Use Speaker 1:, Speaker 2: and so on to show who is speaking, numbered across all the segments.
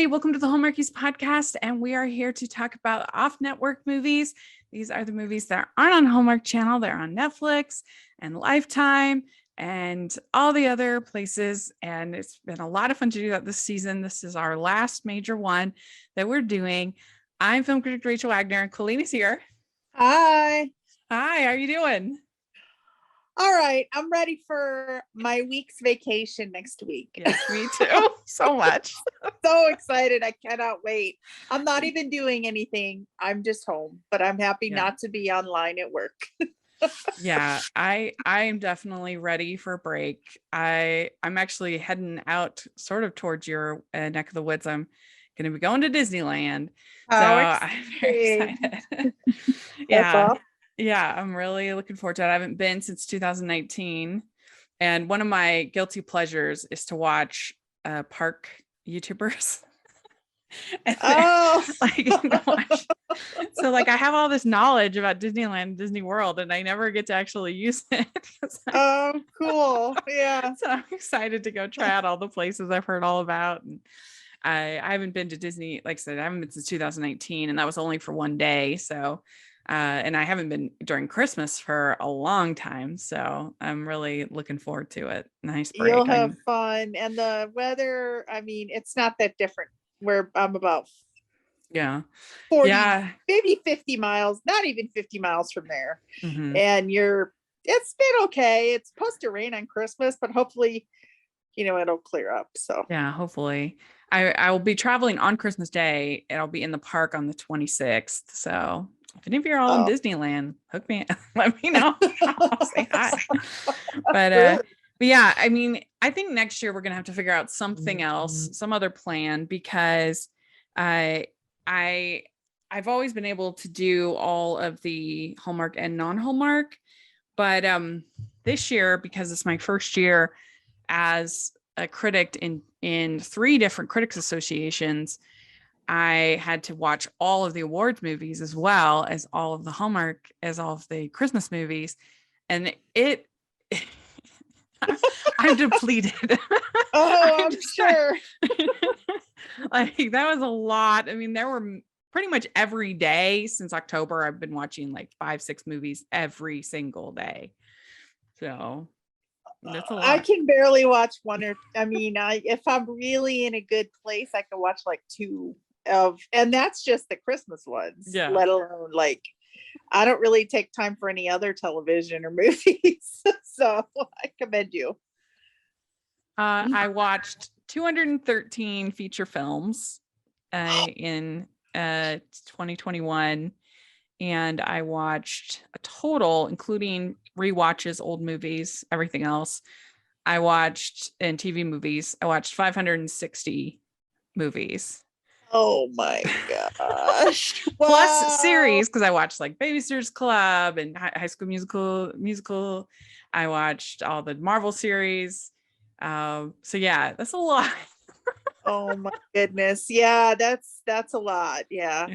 Speaker 1: everybody. Welcome to the Hallmarkies podcast. And we are here to talk about off-network movies. These are the movies that aren't on Hallmark Channel. They're on Netflix and Lifetime and all the other places. And it's been a lot of fun to do that this season. This is our last major one that we're doing. I'm film critic Rachel Wagner, and Colleen is here.
Speaker 2: Hi.
Speaker 1: Hi, how are you doing?
Speaker 2: All right. I'm ready for my week's vacation next week.
Speaker 1: Yes, me too. So much.
Speaker 2: So excited. I cannot wait. I'm not even doing anything. I'm just home, but I'm happy not to be online at work.
Speaker 1: Yeah, I am definitely ready for a break. I'm actually heading out sort of towards your neck of the woods. I'm going to be going to Disneyland. So I'm very excited. Yeah. Yeah, I'm really looking forward to it. I haven't been since 2019. And one of my guilty pleasures is to watch park YouTubers. So like I have all this knowledge about Disneyland, Disney World, and I never get to actually use it.
Speaker 2: Oh, cool. Yeah.
Speaker 1: So I'm excited to go try out all the places I've heard all about. And I haven't been to Disney, like I said, I haven't been since 2019, and that was only for one day. So and I haven't been during Christmas for a long time. So I'm really looking forward to it. Nice break.
Speaker 2: You'll have fun. And the weather, I mean, it's not that different where I'm about 40, maybe 50 miles, not even 50 miles from there.
Speaker 1: Mm-hmm.
Speaker 2: And it's been okay. It's supposed to rain on Christmas, but hopefully, it'll clear up. So
Speaker 1: yeah, hopefully. I will be traveling on Christmas Day, and I'll be in the park on the 26th. So if any of you are all in Disneyland, hook me, let me know. I'll say hi. But yeah, I mean, I think next year we're gonna have to figure out something else, some other plan, because I've always been able to do all of the Hallmark and non-Hallmark, but this year, because it's my first year as a critic in 3 different critics associations, I had to watch all of the awards movies as well as all of the Hallmark, as all of the Christmas movies. And I'm depleted.
Speaker 2: Oh, I'm sure.
Speaker 1: Like that was a lot. I mean, there were pretty much every day since October, I've been watching like 5-6 movies every single day. So that's a lot.
Speaker 2: I can barely watch one if I'm really in a good place, I can watch like 2 and that's just the Christmas ones, let alone like I don't really take time for any other television or movies. So I commend you.
Speaker 1: I watched 213 feature films in 2021, and I watched a total, including rewatches, old movies, everything else. I watched in TV movies. I watched 560 movies.
Speaker 2: Oh my gosh.
Speaker 1: Plus series, because I watched like Babysitters Club and High School Musical. I watched all the Marvel series. So yeah, that's a lot.
Speaker 2: Oh my goodness. Yeah, that's a lot. Yeah.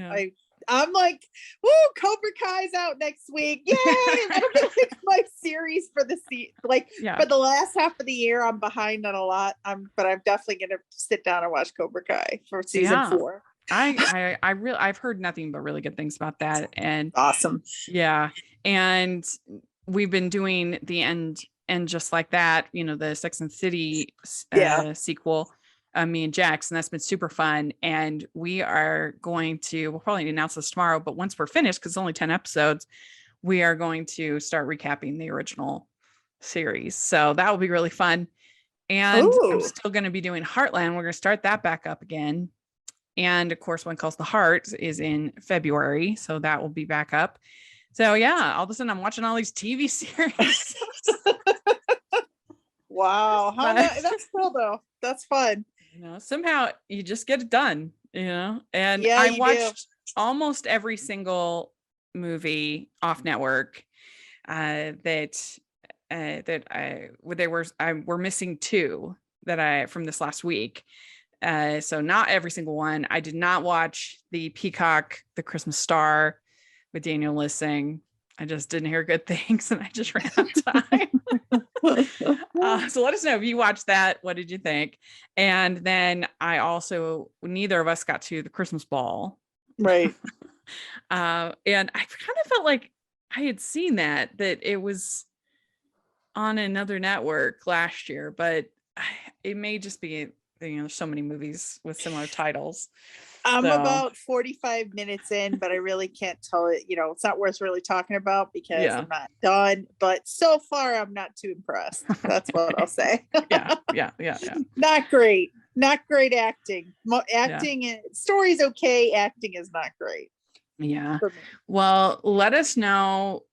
Speaker 2: I'm like, woo, Cobra Kai's out next week. Yay! That'll be like my series for the for the last half of the year. I'm behind on a lot. But I'm definitely gonna sit down and watch Cobra Kai for season 4.
Speaker 1: I've heard nothing but really good things about that. And
Speaker 2: awesome.
Speaker 1: Yeah. And we've been doing the end just like that, the Sex and the City sequel. Me and Jax, and that's been super fun. And we'll probably announce this tomorrow, but once we're finished, because it's only 10 episodes, we are going to start recapping the original series. So that will be really fun. And I'm still going to be doing Heartland. We're going to start that back up again. And of course, One Calls the Heart is in February. So that will be back up. So yeah, all of a sudden I'm watching all these TV series.
Speaker 2: Wow. That's cool though. That's fun.
Speaker 1: Somehow you just get it done, and I watched almost every single movie off network we're missing 2 from this last week. So not every single one. I did not watch the Peacock, The Christmas Star with Daniel Lissing. I just didn't hear good things and I just ran out of time. So let us know if you watched that. What did you think? And then neither of us got to the Christmas ball.
Speaker 2: Right.
Speaker 1: And I kind of felt like I had seen that it was on another network last year, but it may just be, there's so many movies with similar titles.
Speaker 2: I'm about 45 minutes in, but I really can't tell it. It's not worth really talking about because I'm not done. But so far, I'm not too impressed. That's what I'll say.
Speaker 1: Yeah.
Speaker 2: Not great. Not great acting. Acting, story's okay. Acting is not great.
Speaker 1: Yeah. Well, let us know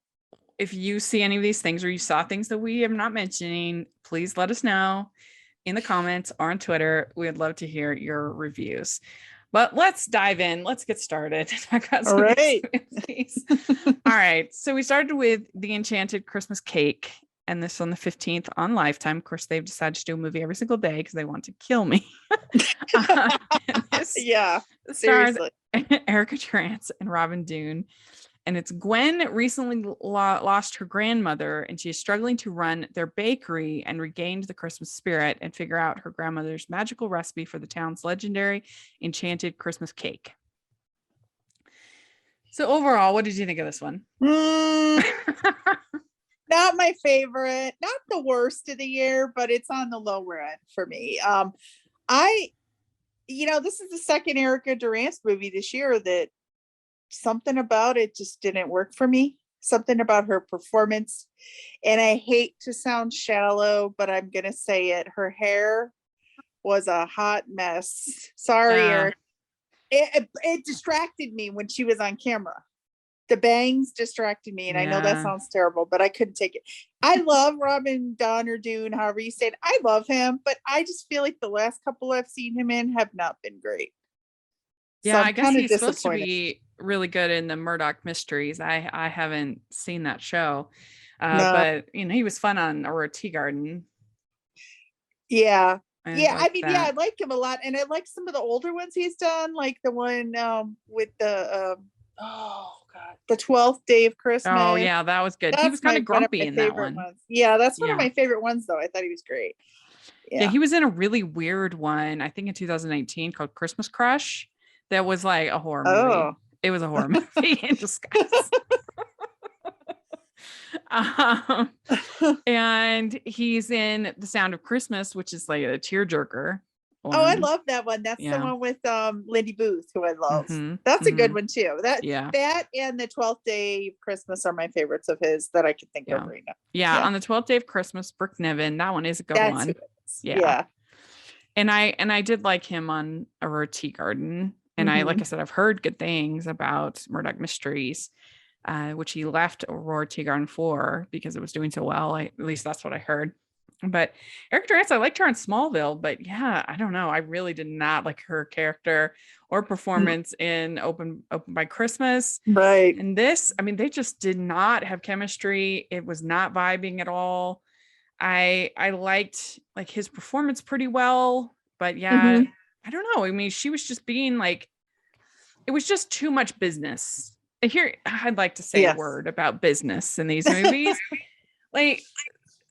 Speaker 1: if you see any of these things or you saw things that we are not mentioning. Please let us know in the comments or on Twitter. We'd love to hear your reviews. But let's dive in. Let's get started.
Speaker 2: All right.
Speaker 1: All right. So we started with The Enchanted Christmas Cake, and this on the 15th on Lifetime. Of course, they've decided to do a movie every single day because they want to kill me.
Speaker 2: Yeah.
Speaker 1: Stars Erica Trance and Robin Dune. And it's Gwen recently lost her grandmother, and she is struggling to run their bakery and regained the Christmas spirit and figure out her grandmother's magical recipe for the town's legendary enchanted Christmas cake. So overall, what did you think of this one?
Speaker 2: Not my favorite, not the worst of the year, but it's on the lower end for me. This is the second Erica Durance movie this year that something about it just didn't work for me. Something about her performance. And I hate to sound shallow, but I'm going to say it. Her hair was a hot mess. Sorry, Eric. It distracted me when she was on camera. The bangs distracted me. And I know that sounds terrible, but I couldn't take it. I love Robin Dunn or Dune, however you say it. I love him, but I just feel like the last couple I've seen him in have not been great.
Speaker 1: Yeah, so I guess he's supposed to be really good in the Murdoch Mysteries. I haven't seen that show, but he was fun on Aurora Tea Garden.
Speaker 2: Yeah, I like him a lot, and I like some of the older ones he's done, like the one with the the 12th Day of Christmas.
Speaker 1: Oh yeah, that was good. He was kind of grumpy in that one.
Speaker 2: Yeah, that's one of my favorite ones, though. I thought he was great.
Speaker 1: Yeah, he was in a really weird one, I think in 2019, called Christmas Crush. That was like a horror movie. It was a horror movie in disguise. And he's in The Sound of Christmas, which is like a tearjerker.
Speaker 2: Oh, I love that one. That's the one with Lindy Booth, who I love. That's a good one too. That and the 12th Day of Christmas are my favorites of his that I can think of right now.
Speaker 1: Yeah, on the 12th Day of Christmas, Brooke Niven. That one is a good one. Yeah. And I did like him on Aurora Tea Garden. And like I said, I've heard good things about Murdoch Mysteries, which he left Aurora Tea Garden for because it was doing so well. At least that's what I heard. But Erica Durance, I liked her on Smallville, but yeah, I don't know. I really did not like her character or performance in Open by Christmas.
Speaker 2: Right.
Speaker 1: And this, they just did not have chemistry. It was not vibing at all. I liked like his performance pretty well, but I don't know. She was just being like, it was just too much business. Here, I'd like to say a word about business in these movies. Like,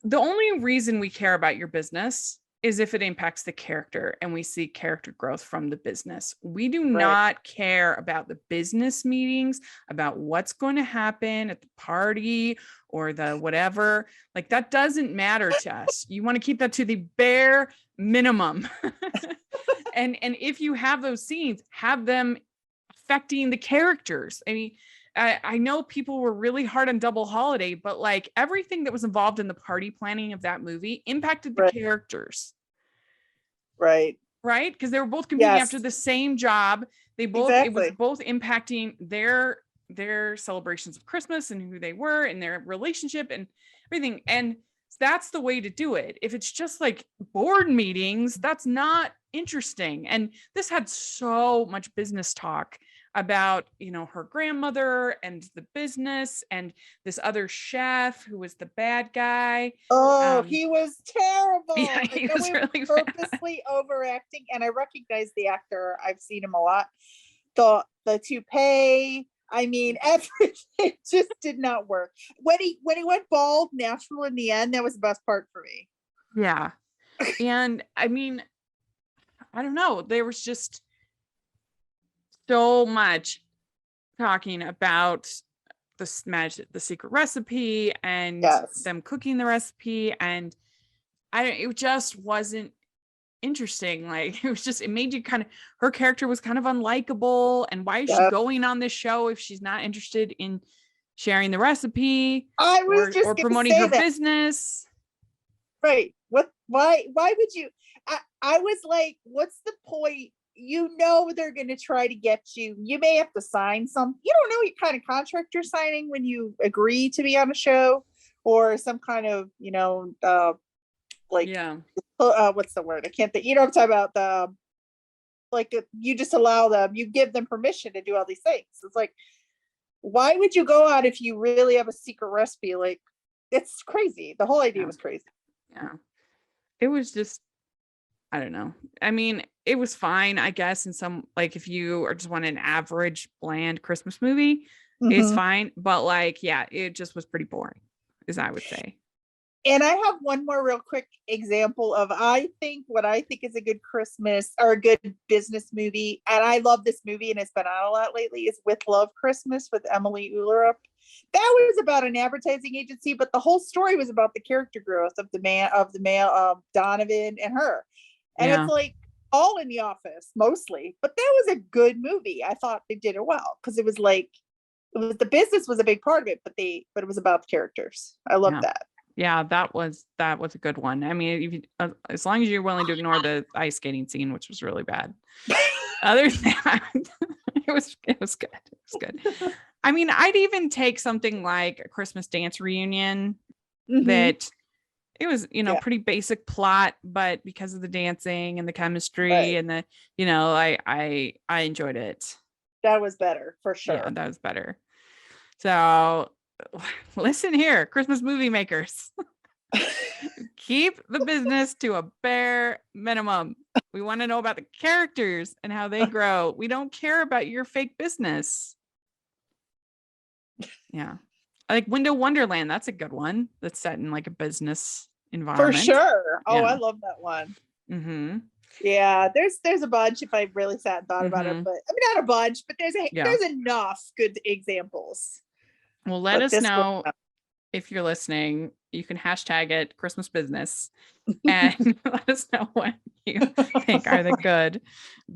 Speaker 1: the only reason we care about your business is if it impacts the character and we see character growth from the business. We do not care about the business meetings, about what's going to happen at the party or the whatever. Like, that doesn't matter to us. You want to keep that to the bare minimum. And if you have those scenes, have them affecting the characters. I know people were really hard on Double Holiday, but like everything that was involved in the party planning of that movie impacted the characters. Right. Because they were both competing after the same job. It was both impacting their celebrations of Christmas and who they were and their relationship and everything. And that's the way to do it. If it's just like board meetings, that's not interesting. And this had so much business talk about, her grandmother and the business and this other chef who was the bad guy.
Speaker 2: Oh, he was terrible.
Speaker 1: Yeah, he was really
Speaker 2: purposely overacting. And I recognize the actor. I've seen him a lot. The toupee. I mean, everything just did not work. When he went bald natural in the end, that was the best part for me.
Speaker 1: Yeah. And I mean, I don't know. There was just so much talking about the secret recipe and them cooking the recipe. And it just wasn't interesting. Like, it made you her character was kind of unlikable. And why is she going on this show if she's not interested in sharing the recipe or promoting her business?
Speaker 2: Right. Why would you? I was like, what's the point? They're going to try to get you. You may have to sign some. You don't know what kind of contract you're signing when you agree to be on a show, or some kind of, what's the word? I can't think. You know what I'm talking about? You just allow them. You give them permission to do all these things. It's like, why would you go out if you really have a secret recipe? Like, it's crazy. The whole idea was crazy.
Speaker 1: Yeah. It was just, I don't know. I mean, it was fine, I guess, in some, like, if you just want an average bland Christmas movie, it's fine. But it just was pretty boring, as I would say.
Speaker 2: And I have one more real quick example of what I think is a good Christmas or a good business movie. And I love this movie, and it's been on a lot lately, is With Love Christmas with Emily Ullerup. That was about an advertising agency, but the whole story was about the character growth of the male Donovan and her. And it's like all in the office mostly, but that was a good movie. I thought they did it well because the business was a big part of it, but it was about the characters. I love that.
Speaker 1: Yeah, that was a good one. I mean, as long as you're willing to ignore the ice skating scene, which was really bad. Other than that, it was good. It was good. I mean, I'd even take something like a Christmas dance reunion that it was, pretty basic plot, but because of the dancing and the chemistry and the, I enjoyed it.
Speaker 2: That was better for sure.
Speaker 1: Yeah, that was better. So listen here, Christmas movie makers. Keep the business to a bare minimum. We want to know about the characters and how they grow. We don't care about your fake business. Yeah. Like Window Wonderland. That's a good one. That's set in like a business environment.
Speaker 2: For sure. Oh, I love that one. Mm-hmm. Yeah, there's a bunch if I really sat and thought about it, but I mean, not a bunch, but there's enough good examples.
Speaker 1: Well, let us know if you're listening. You can hashtag it Christmas business and let us know what you think are the good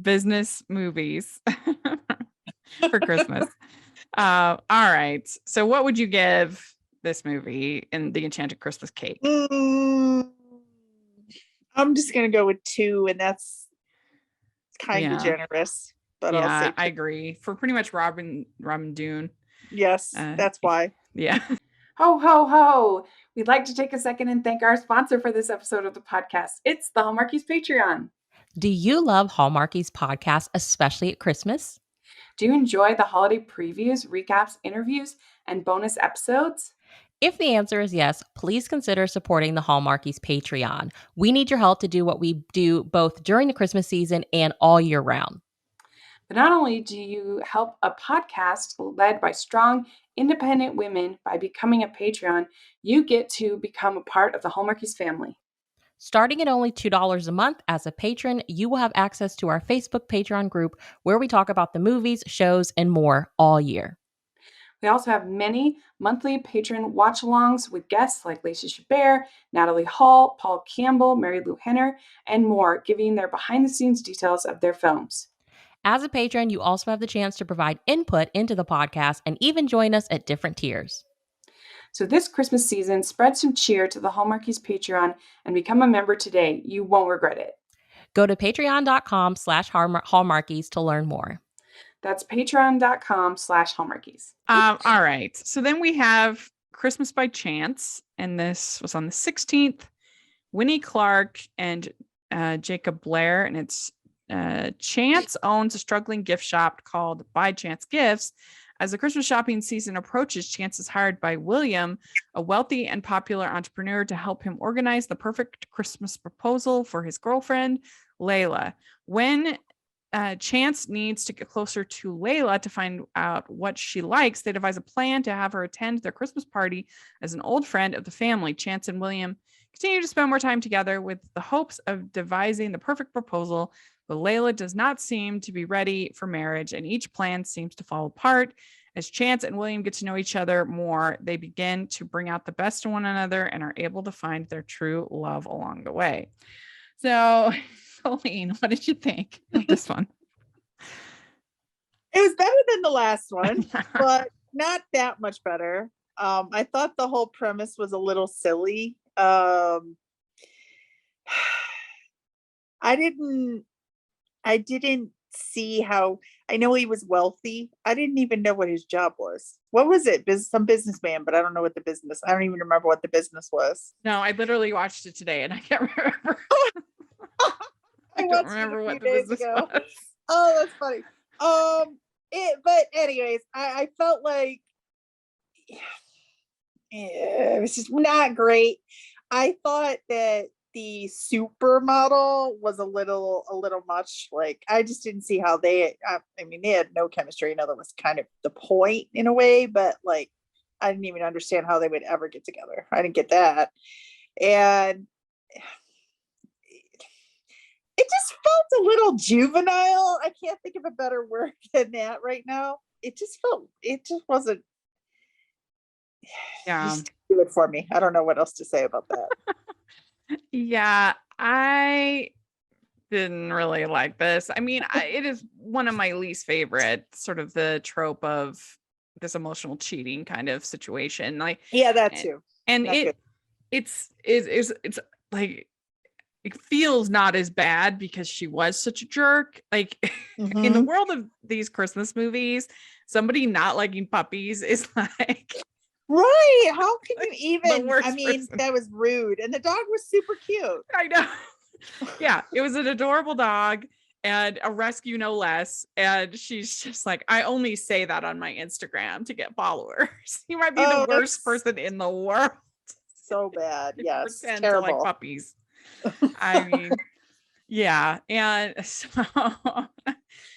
Speaker 1: business movies for Christmas. All right. So what would you give this movie in The Enchanted Christmas Cake?
Speaker 2: I'm just going to go with 2, and that's kind of generous. But I'll say 2.
Speaker 1: I agree. For pretty much Robin Dune.
Speaker 2: Yes, that's why.
Speaker 1: Yeah.
Speaker 3: Ho, ho, ho. We'd like to take a second and thank our sponsor for this episode of the podcast. It's the Hallmarkies Patreon.
Speaker 4: Do you love Hallmarkies podcast, especially at Christmas?
Speaker 3: Do you enjoy the holiday previews, recaps, interviews, and bonus episodes?
Speaker 4: If the answer is yes, please consider supporting the Hallmarkies Patreon. We need your help to do what we do both during the Christmas season and all year round.
Speaker 3: But not only do you help a podcast led by strong, independent women by becoming a Patreon, you get to become a part of the Hallmarkies family.
Speaker 4: Starting at only $2 a month as a patron, you will have access to our Facebook Patreon group where we talk about the movies, shows, and more all year.
Speaker 3: We also have many monthly patron watch-alongs with guests like Lacey Chabert, Natalie Hall, Paul Campbell, Mary Lou Henner, and more, giving their behind-the-scenes details of their films.
Speaker 4: As a patron, you also have the chance to provide input into the podcast and even join us at different tiers.
Speaker 3: So this Christmas season, spread some cheer to the Hallmarkies Patreon and become a member today. You won't regret it.
Speaker 4: Go to patreon.com/Hallmarkies to learn more.
Speaker 3: That's patreon.com/Hallmarkies.
Speaker 1: All right. So then we have Christmas by Chance, and this was on the 16th. Winnie Clark and Jacob Blair, and it's Chance owns a struggling gift shop called By Chance Gifts. As the Christmas shopping season approaches, Chance is hired by William, a wealthy and popular entrepreneur, to help him organize the perfect Christmas proposal for his girlfriend, Layla. When Chance needs to get closer to Layla to find out what she likes. They devise a plan to have her attend their Christmas party as an old friend of the family. Chance and William continue to spend more time together with the hopes of devising the perfect proposal, but Layla does not seem to be ready for marriage, and each plan seems to fall apart. As Chance and William get to know each other more, they begin to bring out the best in one another and are able to find their true love along the way. So, Colleen, what did you think of this one?
Speaker 2: It was better than the last one, but not that much better. I thought the whole premise was a little silly. I didn't see how. I know he was wealthy. I didn't even know what his job was. What was it? Some businessman, but I don't know what the business. I don't even remember what the business was.
Speaker 1: No, I literally watched it today and I can't remember. I don't remember what the business was.
Speaker 2: Oh, that's funny. But anyways, I felt like it was just not great. I thought that the supermodel was a little much. Like, I just didn't see how they had no chemistry. I know that was kind of the point in a way, but like, I didn't even understand how they would ever get together. I didn't get that. And it just felt a little juvenile. I can't think of a better word than that right now. It just wasn't.
Speaker 1: Yeah.
Speaker 2: Just do it for me. I don't know what else to say about that.
Speaker 1: Yeah, I didn't really like this. I mean, it is one of my least favorite, sort of the trope of this emotional cheating kind of situation. Like,
Speaker 2: yeah, that too.
Speaker 1: And it's like, it feels not as bad because she was such a jerk. Like, in the world of these Christmas movies, somebody not liking puppies is like,
Speaker 2: right. How can you even? I mean,
Speaker 1: person.
Speaker 2: That was rude. And the dog was super cute.
Speaker 1: I know. Yeah, it was an adorable dog and a rescue, no less. And she's just like, I only say that on my Instagram to get followers. You might be the worst person in the world.
Speaker 2: So bad. Yes.
Speaker 1: Pretend
Speaker 2: terrible.
Speaker 1: to like puppies. I mean, yeah. And so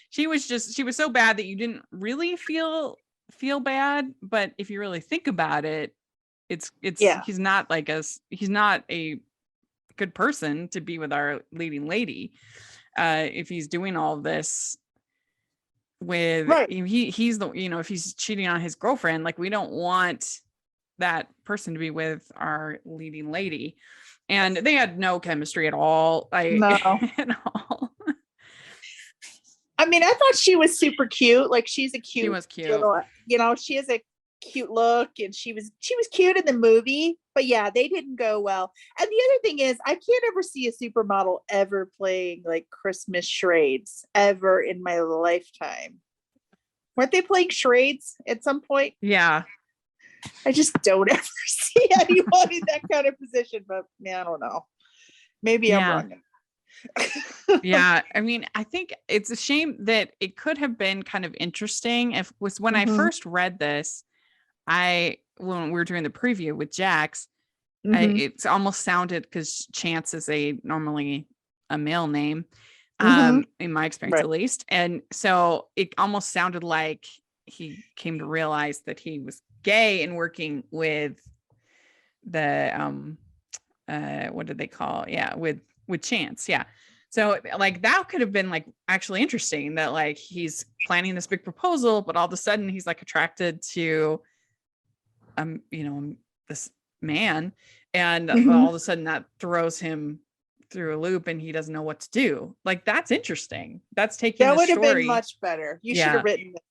Speaker 1: she was so bad that you didn't really feel bad, but if you really think about it, he's not a good person to be with our leading lady. If he's doing all of this with,
Speaker 2: right.
Speaker 1: He's the, if he's cheating on his girlfriend, like, we don't want that person to be with our leading lady. And they had no chemistry at all.
Speaker 2: No.
Speaker 1: At all.
Speaker 2: I mean, I thought she was super cute. Like, she was cute. Little, she has a cute look, and she was cute in the movie. But yeah, they didn't go well. And the other thing is, I can't ever see a supermodel ever playing like Christmas charades ever in my lifetime. Weren't they playing charades at some point?
Speaker 1: Yeah.
Speaker 2: I just don't ever see anyone in that kind of position. But I don't know. Maybe I'm wrong.
Speaker 1: Yeah, I mean, I think it's a shame that it could have been kind of interesting when I first read this. When we were doing the preview with Jax, it's almost sounded, because Chance is normally a male name, in my experience, at least, and so it almost sounded like he came to realize that he was gay and working with the what did they call it? Yeah, with Chance. Yeah. So like, that could have been like actually interesting, that like he's planning this big proposal, but all of a sudden he's like attracted to this man, and all of a sudden that throws him through a loop and he doesn't know what to do. Like, that's interesting. That's taking
Speaker 2: that would have been much better. You should have written it.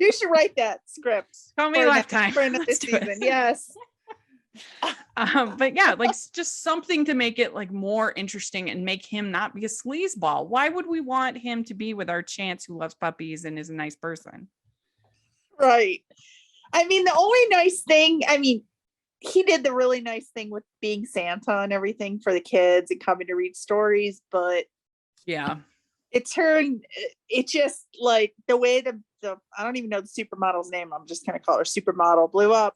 Speaker 2: You should write that script.
Speaker 1: Call me Lifetime
Speaker 2: for another season. Yes.
Speaker 1: But yeah, like, just something to make it like more interesting and make him not be a sleazeball. Why would we want him to be with our Chance, who loves puppies and is a nice person?
Speaker 2: Right. I mean, the only nice thing, he did the really nice thing with being Santa and everything for the kids and coming to read stories, but
Speaker 1: yeah,
Speaker 2: it just like the way the I don't even know the supermodel's name. I'm just going to call her supermodel, blew up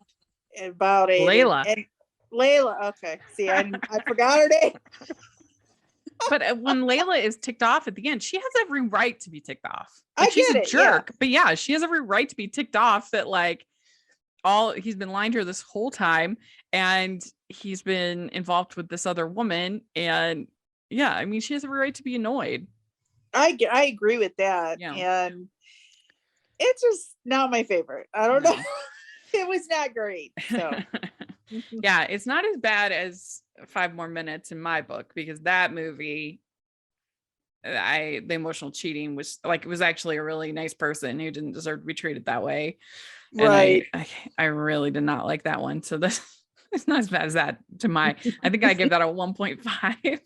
Speaker 2: about
Speaker 1: Layla.
Speaker 2: Layla. Okay. See, I forgot her name.
Speaker 1: But when Layla is ticked off at the end, she has every right to be ticked off.
Speaker 2: I
Speaker 1: she's
Speaker 2: get
Speaker 1: a
Speaker 2: it,
Speaker 1: jerk,
Speaker 2: yeah.
Speaker 1: but yeah, she has every right to be ticked off that like he's been lying to her this whole time, and he's been involved with this other woman, and yeah, I mean, she has every right to be annoyed.
Speaker 2: I agree with that,
Speaker 1: Yeah.
Speaker 2: and it's just not my favorite. I don't know. It was not great. So
Speaker 1: yeah, it's not as bad as 5 More Minutes in my book, because that movie, the emotional cheating was like, it was actually a really nice person who didn't deserve to be treated that way.
Speaker 2: right.
Speaker 1: And I really did not like that one. So this it's not as bad as that I think I gave that a 1.5.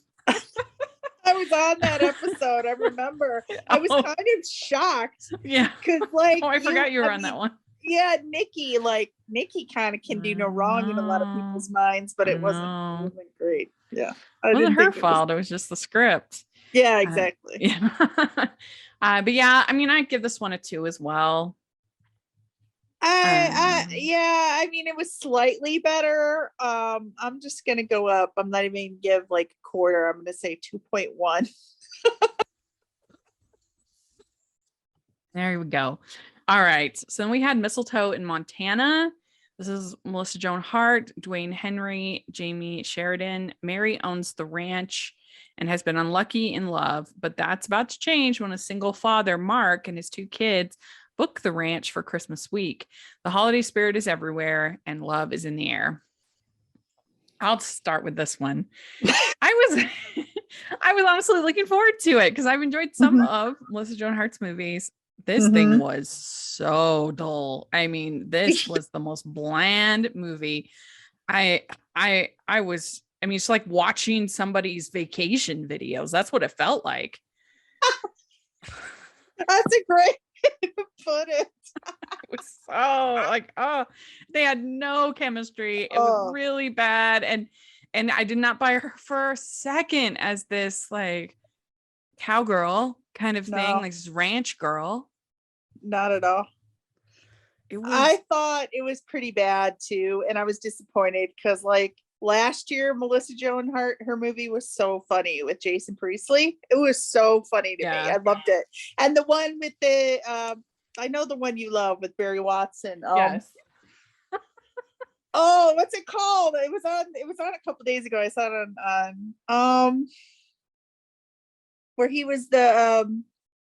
Speaker 2: I was on that episode. I remember. I was kind of shocked.
Speaker 1: Yeah.
Speaker 2: Because like
Speaker 1: I forgot you were on that one.
Speaker 2: Yeah, Nikki kind of can do no wrong in a lot of people's minds, but it wasn't great. Yeah.
Speaker 1: It wasn't her fault. It was just the script.
Speaker 2: Yeah, exactly.
Speaker 1: Yeah. But yeah, I mean, I'd give this one a 2 as well.
Speaker 2: I mean, it was slightly better. I'm just gonna go up. I'm not even gonna give like a quarter. I'm gonna say 2.1.
Speaker 1: There we go. All right. So then we had Mistletoe in Montana. This is Melissa Joan Hart, Dwayne Henry, Jamie Sheridan. Mary owns the ranch and has been unlucky in love, but that's about to change when a single father, Mark, and his 2 kids book the ranch for Christmas week. The holiday spirit is everywhere and love is in the air. I'll start with this one. I was honestly looking forward to it because I've enjoyed some of Melissa Joan Hart's movies. This thing was so dull. I mean, this was the most bland movie. It's like watching somebody's vacation videos. That's what it felt like.
Speaker 2: That's a great way to put it.
Speaker 1: It was so like, they had no chemistry. It was really bad. And I did not buy her for a second as this like cowgirl kind of thing, like this ranch girl.
Speaker 2: Not at all. I thought it was pretty bad too, and I was disappointed because like last year Melissa Joan Hart, her movie was so funny with Jason Priestley. It was so funny to me. I loved it. And the one with the I know the one you love with Barry Watson.
Speaker 1: Yes.
Speaker 2: What's it called? It was on a couple days ago. I saw it on where he was the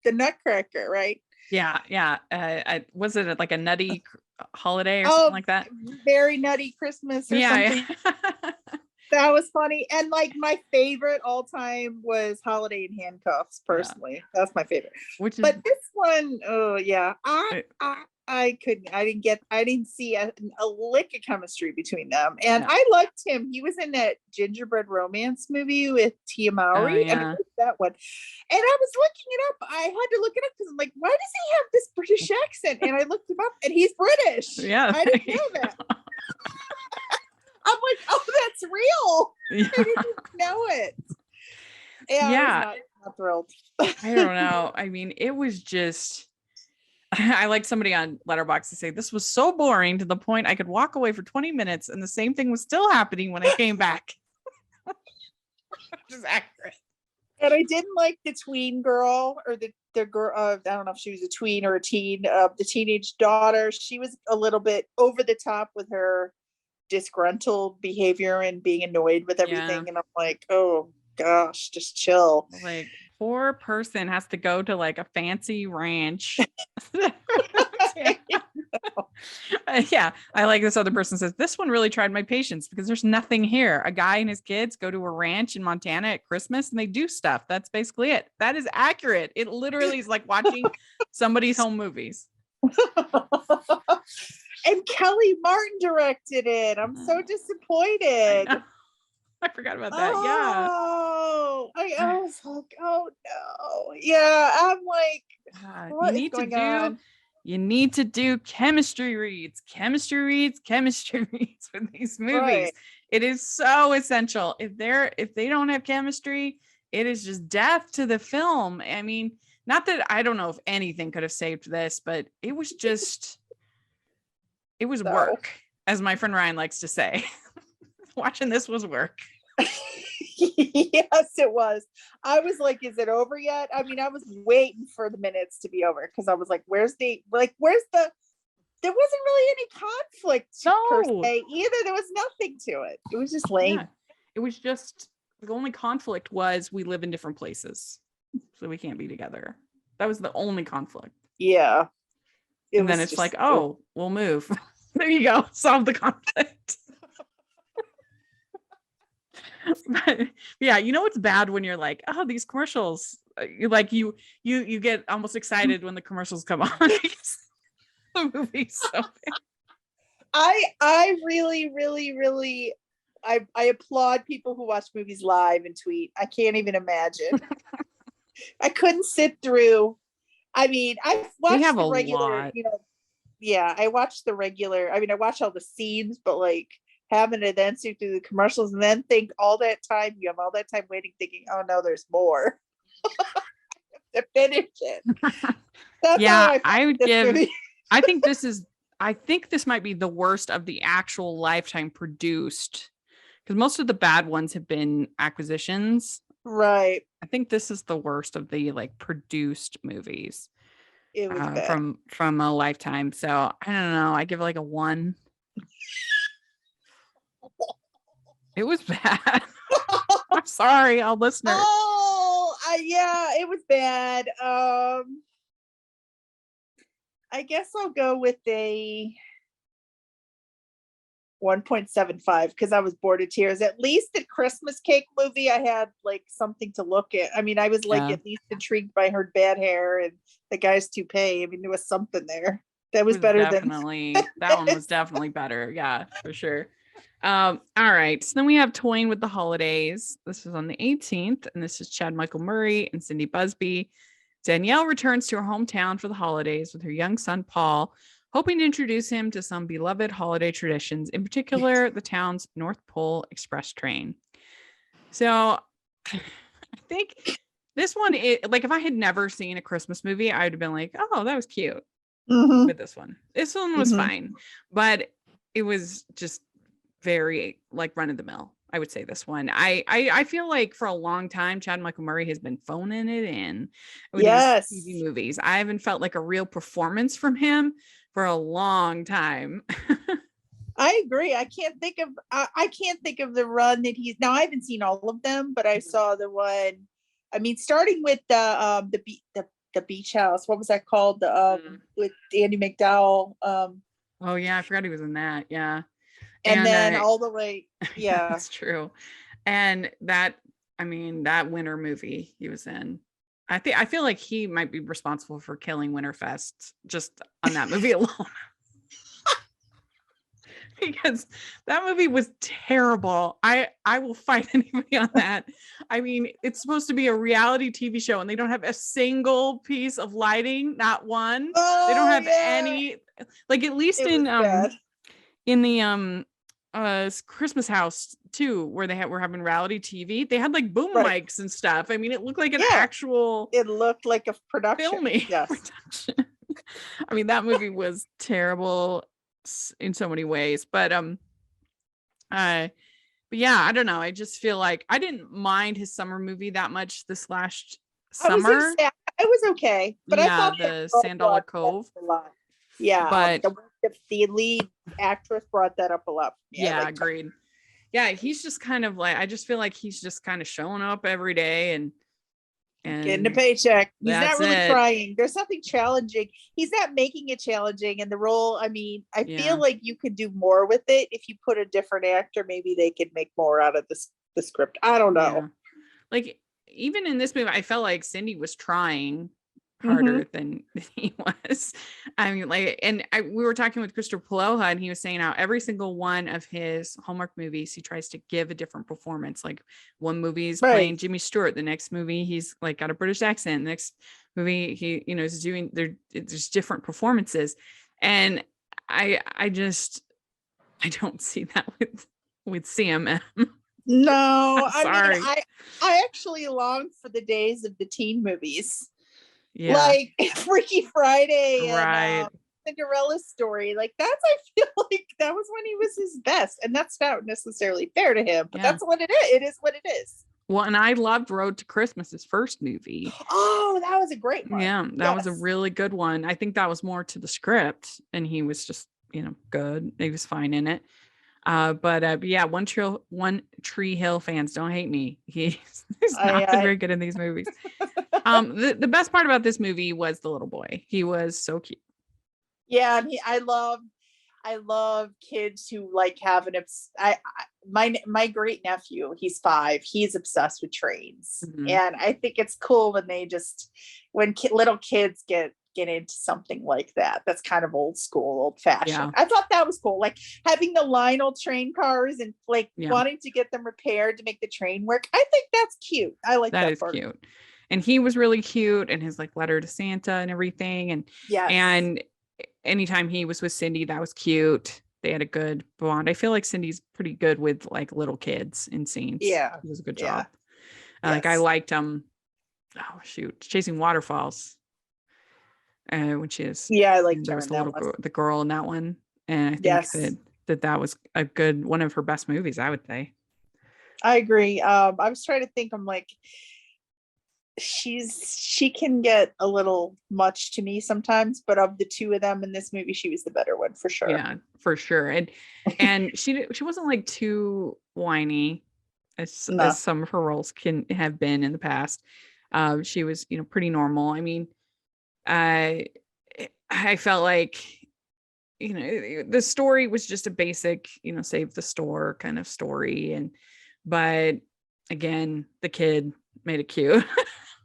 Speaker 2: Nutcracker, right?
Speaker 1: Yeah. Was it like a nutty holiday or something like that?
Speaker 2: Very Nutty Christmas or something. Yeah. That was funny. And like my favorite all time was Holiday in Handcuffs, personally. Yeah. That's my favorite. But this one, I didn't see a lick of chemistry between them. And I liked him. He was in that Gingerbread Romance movie with Tia Mowry. And I liked that one. And I was looking it up. I had to look it up because I'm like, why does he have this British accent? And I looked him up and he's British.
Speaker 1: Yeah.
Speaker 2: I didn't know that. I'm like, oh, that's real. Yeah. I didn't know it. Yeah. I was not thrilled.
Speaker 1: I don't know. I mean, it was just, I like somebody on Letterboxd to say this was so boring to the point I could walk away for 20 minutes and the same thing was still happening when I came back. Which is accurate.
Speaker 2: And I didn't like the tween girl or the girl. I don't know if she was a tween or a teen. The teenage daughter. She was a little bit over the top with her disgruntled behavior and being annoyed with everything. And I'm like, oh gosh, just chill.
Speaker 1: Like, poor person has to go to like a fancy ranch. Yeah, I like this other person says this one really tried my patience because there's nothing here. A guy and his kids go to a ranch in Montana at Christmas and they do stuff. That's basically it. That is accurate. It literally is like watching somebody's home movies.
Speaker 2: And Kelly Martin directed it. I'm so disappointed.
Speaker 1: I forgot about that.
Speaker 2: I was like, oh no. Yeah, I'm like, what is going on?
Speaker 1: You need to do chemistry reads with these movies. Right. It is so essential. If they don't have chemistry, it is just death to the film. I mean, not that I don't know if anything could have saved this, but it was just, it was work, as my friend Ryan likes to say. Watching this was work.
Speaker 2: Yes, it was. I was like, is it over yet? I mean, I was waiting for the minutes to be over because I was like, where's the there wasn't really any conflict per
Speaker 1: No.
Speaker 2: se either. There was nothing to it. It was just lame.
Speaker 1: Yeah. It was just the only conflict was we live in different places, so we can't be together. That was the only conflict.
Speaker 2: Yeah.
Speaker 1: And then it's like, oh, we'll move. There you go. Solve the conflict. But, yeah, you know what's bad when you're like, oh, these commercials. You like you get almost excited when the commercials come on. The movie's so bad.
Speaker 2: I really, really, really I applaud people who watch movies live and tweet. I can't even imagine. I couldn't sit through. I mean, I've watched the regular,
Speaker 1: lot.
Speaker 2: I watched the regular. I mean, I watched all the scenes, but like having to then sit through the commercials and then think all that time, you have all that time waiting, thinking, oh no, there's more to finish it. That's
Speaker 1: yeah, I would give movie. I think this might be the worst of the actual Lifetime produced, because most of the bad ones have been acquisitions.
Speaker 2: Right.
Speaker 1: I think this is the worst of the like produced movies.
Speaker 2: It was bad.
Speaker 1: from a Lifetime. So I don't know. I give it like a 1. It was bad. I'm sorry, all listeners.
Speaker 2: Oh, yeah, it was bad. I guess I'll go with a 1.75 because I was bored of tears. At least the Christmas Cake movie, I had like something to look at. I mean, I was like at least intrigued by her bad hair and the guy's toupee. I mean, there was something there that was better
Speaker 1: definitely, than that one was definitely better. Yeah, for sure. All right. So then we have Toying with the Holidays. This is on the 18th, and this is Chad Michael Murray and Cindy Busby. Danielle returns to her hometown for the holidays with her young son, Paul, hoping to introduce him to some beloved holiday traditions, in particular, the town's North Pole Express train. So I think this one, like if I had never seen a Christmas movie, I would have been like, oh, that was cute with this one. This one was fine, but it was just very like run of the mill. I would say this one. I feel like for a long time, Chad Michael Murray has been phoning it in with these TV movies. I haven't felt like a real performance from him for a long time.
Speaker 2: I agree. I can't think of the run that he's now. I haven't seen all of them, but I saw the one. I mean, starting with the beach house. What was that called? With Andy McDowell.
Speaker 1: Oh yeah, I forgot he was in that. Yeah.
Speaker 2: And then all the way, yeah,
Speaker 1: that's true. And that Winter movie he was in, I feel like he might be responsible for killing Winterfest just on that movie alone. Because that movie was terrible. I will fight anybody on that. I mean, it's supposed to be a reality TV show and they don't have a single piece of lighting, not one. They don't have any, like at least in the Christmas House too, where were having reality TV. They had like boom mics and stuff. I mean, it looked like an actual.
Speaker 2: It looked like a production.
Speaker 1: Filming production. I mean, that movie was terrible in so many ways, but yeah, I don't know. I just feel like I didn't mind his summer movie that much this last summer.
Speaker 2: It was okay, but I thought
Speaker 1: the Sand Dollar Cove.
Speaker 2: Yeah,
Speaker 1: but
Speaker 2: the lead actress brought that up a lot.
Speaker 1: Yeah, agreed. Yeah, he's just kind of like, I just feel like he's just kind of showing up every day and
Speaker 2: getting a paycheck. He's not really trying. There's nothing challenging. He's not making it challenging. And the role, I mean, I feel like you could do more with it if you put a different actor. Maybe they could make more out of the script. I don't know.
Speaker 1: Yeah. Like even in this movie, I felt like Cindy was trying harder than he was. I mean, like, and we were talking with Christopher Paloha, and he was saying how every single one of his Hallmark movies, he tries to give a different performance. Like one movie he's playing Jimmy Stewart, the next movie he's like got a British accent, the next movie he is doing there's different performances, and I don't see that with CMM.
Speaker 2: No, I mean, I actually long for the days of the teen movies. Yeah. Like Freaky Friday and Cinderella story. Like that's, I feel like that was when he was his best. And that's not necessarily fair to him, but that's what it is. It is what it is.
Speaker 1: Well, and I loved Road to Christmas, his first movie.
Speaker 2: Oh, that was a great one.
Speaker 1: Yeah, that was a really good one. I think that was more to the script, and he was just, good. He was fine in it. But yeah, One Tree Hill fans, don't hate me. He's not been very good in these movies. The best part about this movie was the little boy. He was so cute.
Speaker 2: Yeah, and I love kids who like have my great nephew, he's 5, he's obsessed with trains. And I think it's cool when they little kids get into something like that. That's kind of old school, old fashioned. I thought that was cool, like having the Lionel train cars and like wanting to get them repaired to make the train work. I think that's cute. I like that. That is part.
Speaker 1: Cute. And he was really cute, and his like letter to Santa and everything. And and anytime he was with Cindy, that was cute. They had a good bond. I feel like Cindy's pretty good with like little kids in scenes.
Speaker 2: Yeah,
Speaker 1: it was a good job. Like I liked Chasing Waterfalls. When she is,
Speaker 2: I liked
Speaker 1: there was the girl in that one, and I think that was a good one of her best movies, I would say.
Speaker 2: I agree. I was trying to think. I'm like, she can get a little much to me sometimes, but of the two of them in this movie, she was the better one for sure.
Speaker 1: Yeah, for sure. And she wasn't like too whiny as some of her roles can have been in the past. She was pretty normal. I mean, I felt like the story was just a basic save the store kind of story, but again, the kid made it cute.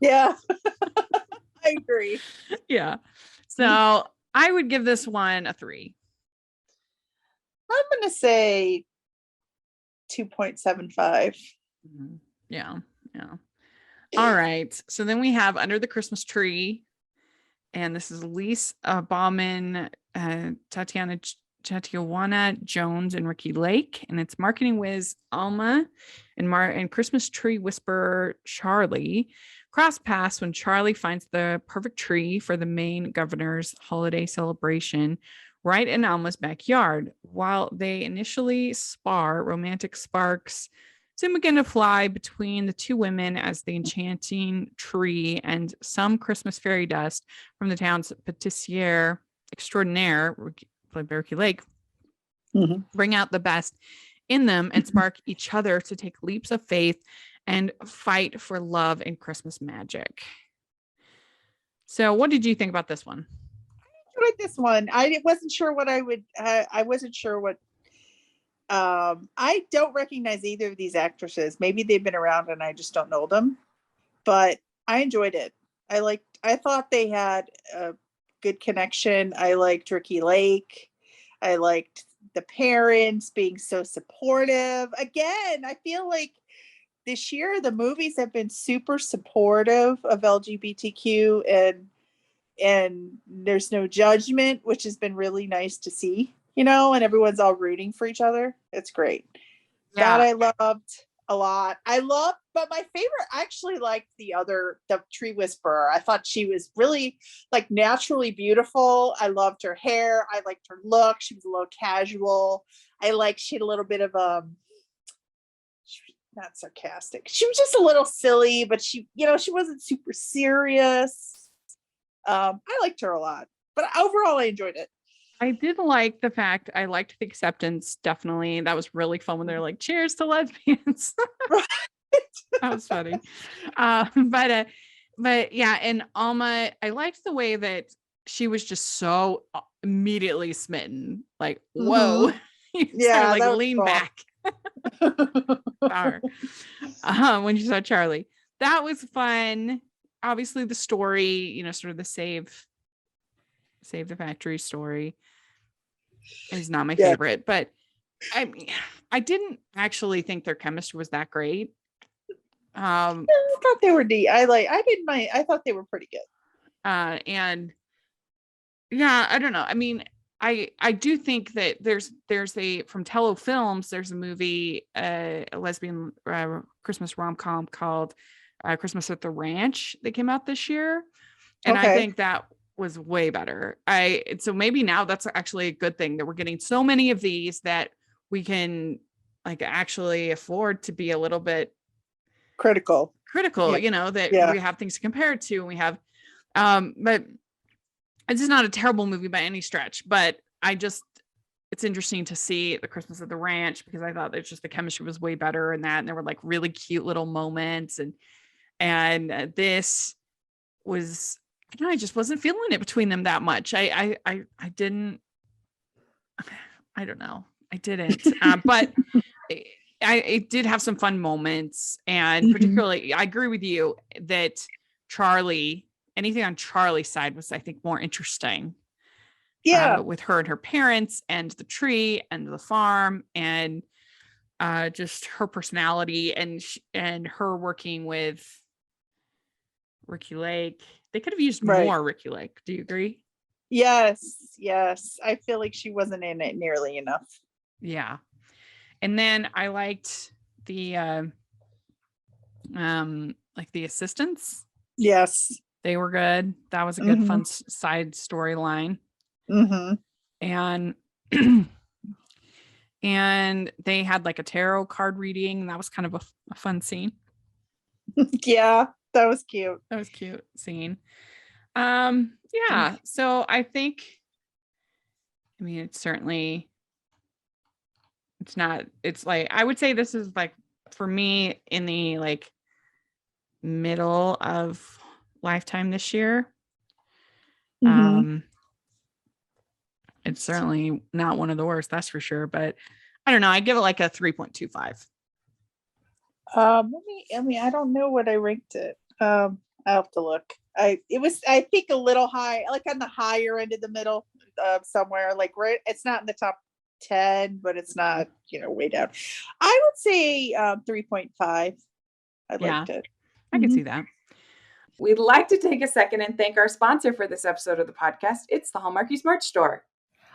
Speaker 2: Yeah. I agree.
Speaker 1: Yeah. So I would give this one a 3.
Speaker 2: I'm gonna say 2.75.
Speaker 1: Yeah. All right. So then we have Under the Christmas Tree. And this is Lise Bauman, Tatiana Jones, and Ricky Lake. And it's marketing whiz Alma and Christmas tree whisperer Charlie cross paths when Charlie finds the perfect tree for the Maine governor's holiday celebration right in Alma's backyard. While they initially spar, romantic sparks soon begin to fly between the two women as the enchanting tree and some Christmas fairy dust from the town's patissiere extraordinaire, played by Ricky Lake, bring out the best in them and spark each other to take leaps of faith and fight for love and Christmas magic. So what did you think about this one?
Speaker 2: I enjoyed this one. I wasn't sure what I don't recognize either of these actresses. Maybe they've been around and I just don't know them, but I enjoyed it. I thought they had a good connection. I liked Ricky Lake. I liked the parents being so supportive. Again, I feel like this year the movies have been super supportive of LGBTQ and there's no judgment, which has been really nice to see, and everyone's all rooting for each other. It's great. Yeah. That I loved a lot. But my favorite, I actually liked the tree whisperer. I thought she was really like naturally beautiful. I loved her hair. I liked her look. She was a little casual. She had a little bit of not sarcastic. She was just a little silly, but she wasn't super serious. I liked her a lot, but overall I enjoyed it.
Speaker 1: I did like the fact, I liked the acceptance, definitely. That was really fun when they're like, cheers to lesbians. Right. That was funny. But yeah, and Alma, I liked the way that she was just so immediately smitten. Like, whoa.
Speaker 2: Yeah,
Speaker 1: like lean back. When you saw Charlie. That was fun. Obviously the story, sort of the save the factory story is not my favorite, but I didn't actually think their chemistry was that great. I
Speaker 2: thought they were I thought they were pretty good.
Speaker 1: And yeah, I don't know. I mean, I do think that there's from Tello Films, there's a movie, a lesbian Christmas rom-com called Christmas at the Ranch that came out this year. And I think that was way better. So maybe now that's actually a good thing that we're getting so many of these that we can like actually afford to be a little bit
Speaker 2: critical,
Speaker 1: yeah. That we have things to compare it to, and we have but it's just not a terrible movie by any stretch, but it's interesting to see the Christmas at the Ranch because I thought the chemistry was way better in that, and there were like really cute little moments, and this was, I just wasn't feeling it between them that much. I didn't, I don't know, I didn't, but it did have some fun moments, and particularly, I agree with you that anything on Charlie's side was, I think, more interesting. With her and her parents and the tree and the farm and just her personality and her working with Ricky Lake. They could have used more Ricky Lake. Do you agree?
Speaker 2: Yes. I feel like she wasn't in it nearly enough.
Speaker 1: Yeah. And then I liked the like the assistants.
Speaker 2: Yes.
Speaker 1: They were good. That was a good fun side storyline. And and they had like a tarot card reading, and that was kind of a fun scene.
Speaker 2: Yeah, that was cute.
Speaker 1: Scene. Yeah, so I think, I mean, it's like, I would say this is like, for me, in the like middle of Lifetime this year. It's certainly not one of the worst, that's for sure, but I don't know, I give it like a 3.25.
Speaker 2: I don't know what I ranked it. I'll have to look. It was, I think, a little high, like on the higher end of the middle, somewhere, like right, it's not in the top 10, but it's not, way down. I would say 3.5. I liked it.
Speaker 1: I can see that.
Speaker 3: We'd like to take a second and thank our sponsor for this episode of the podcast. It's the Hallmarkies merch store.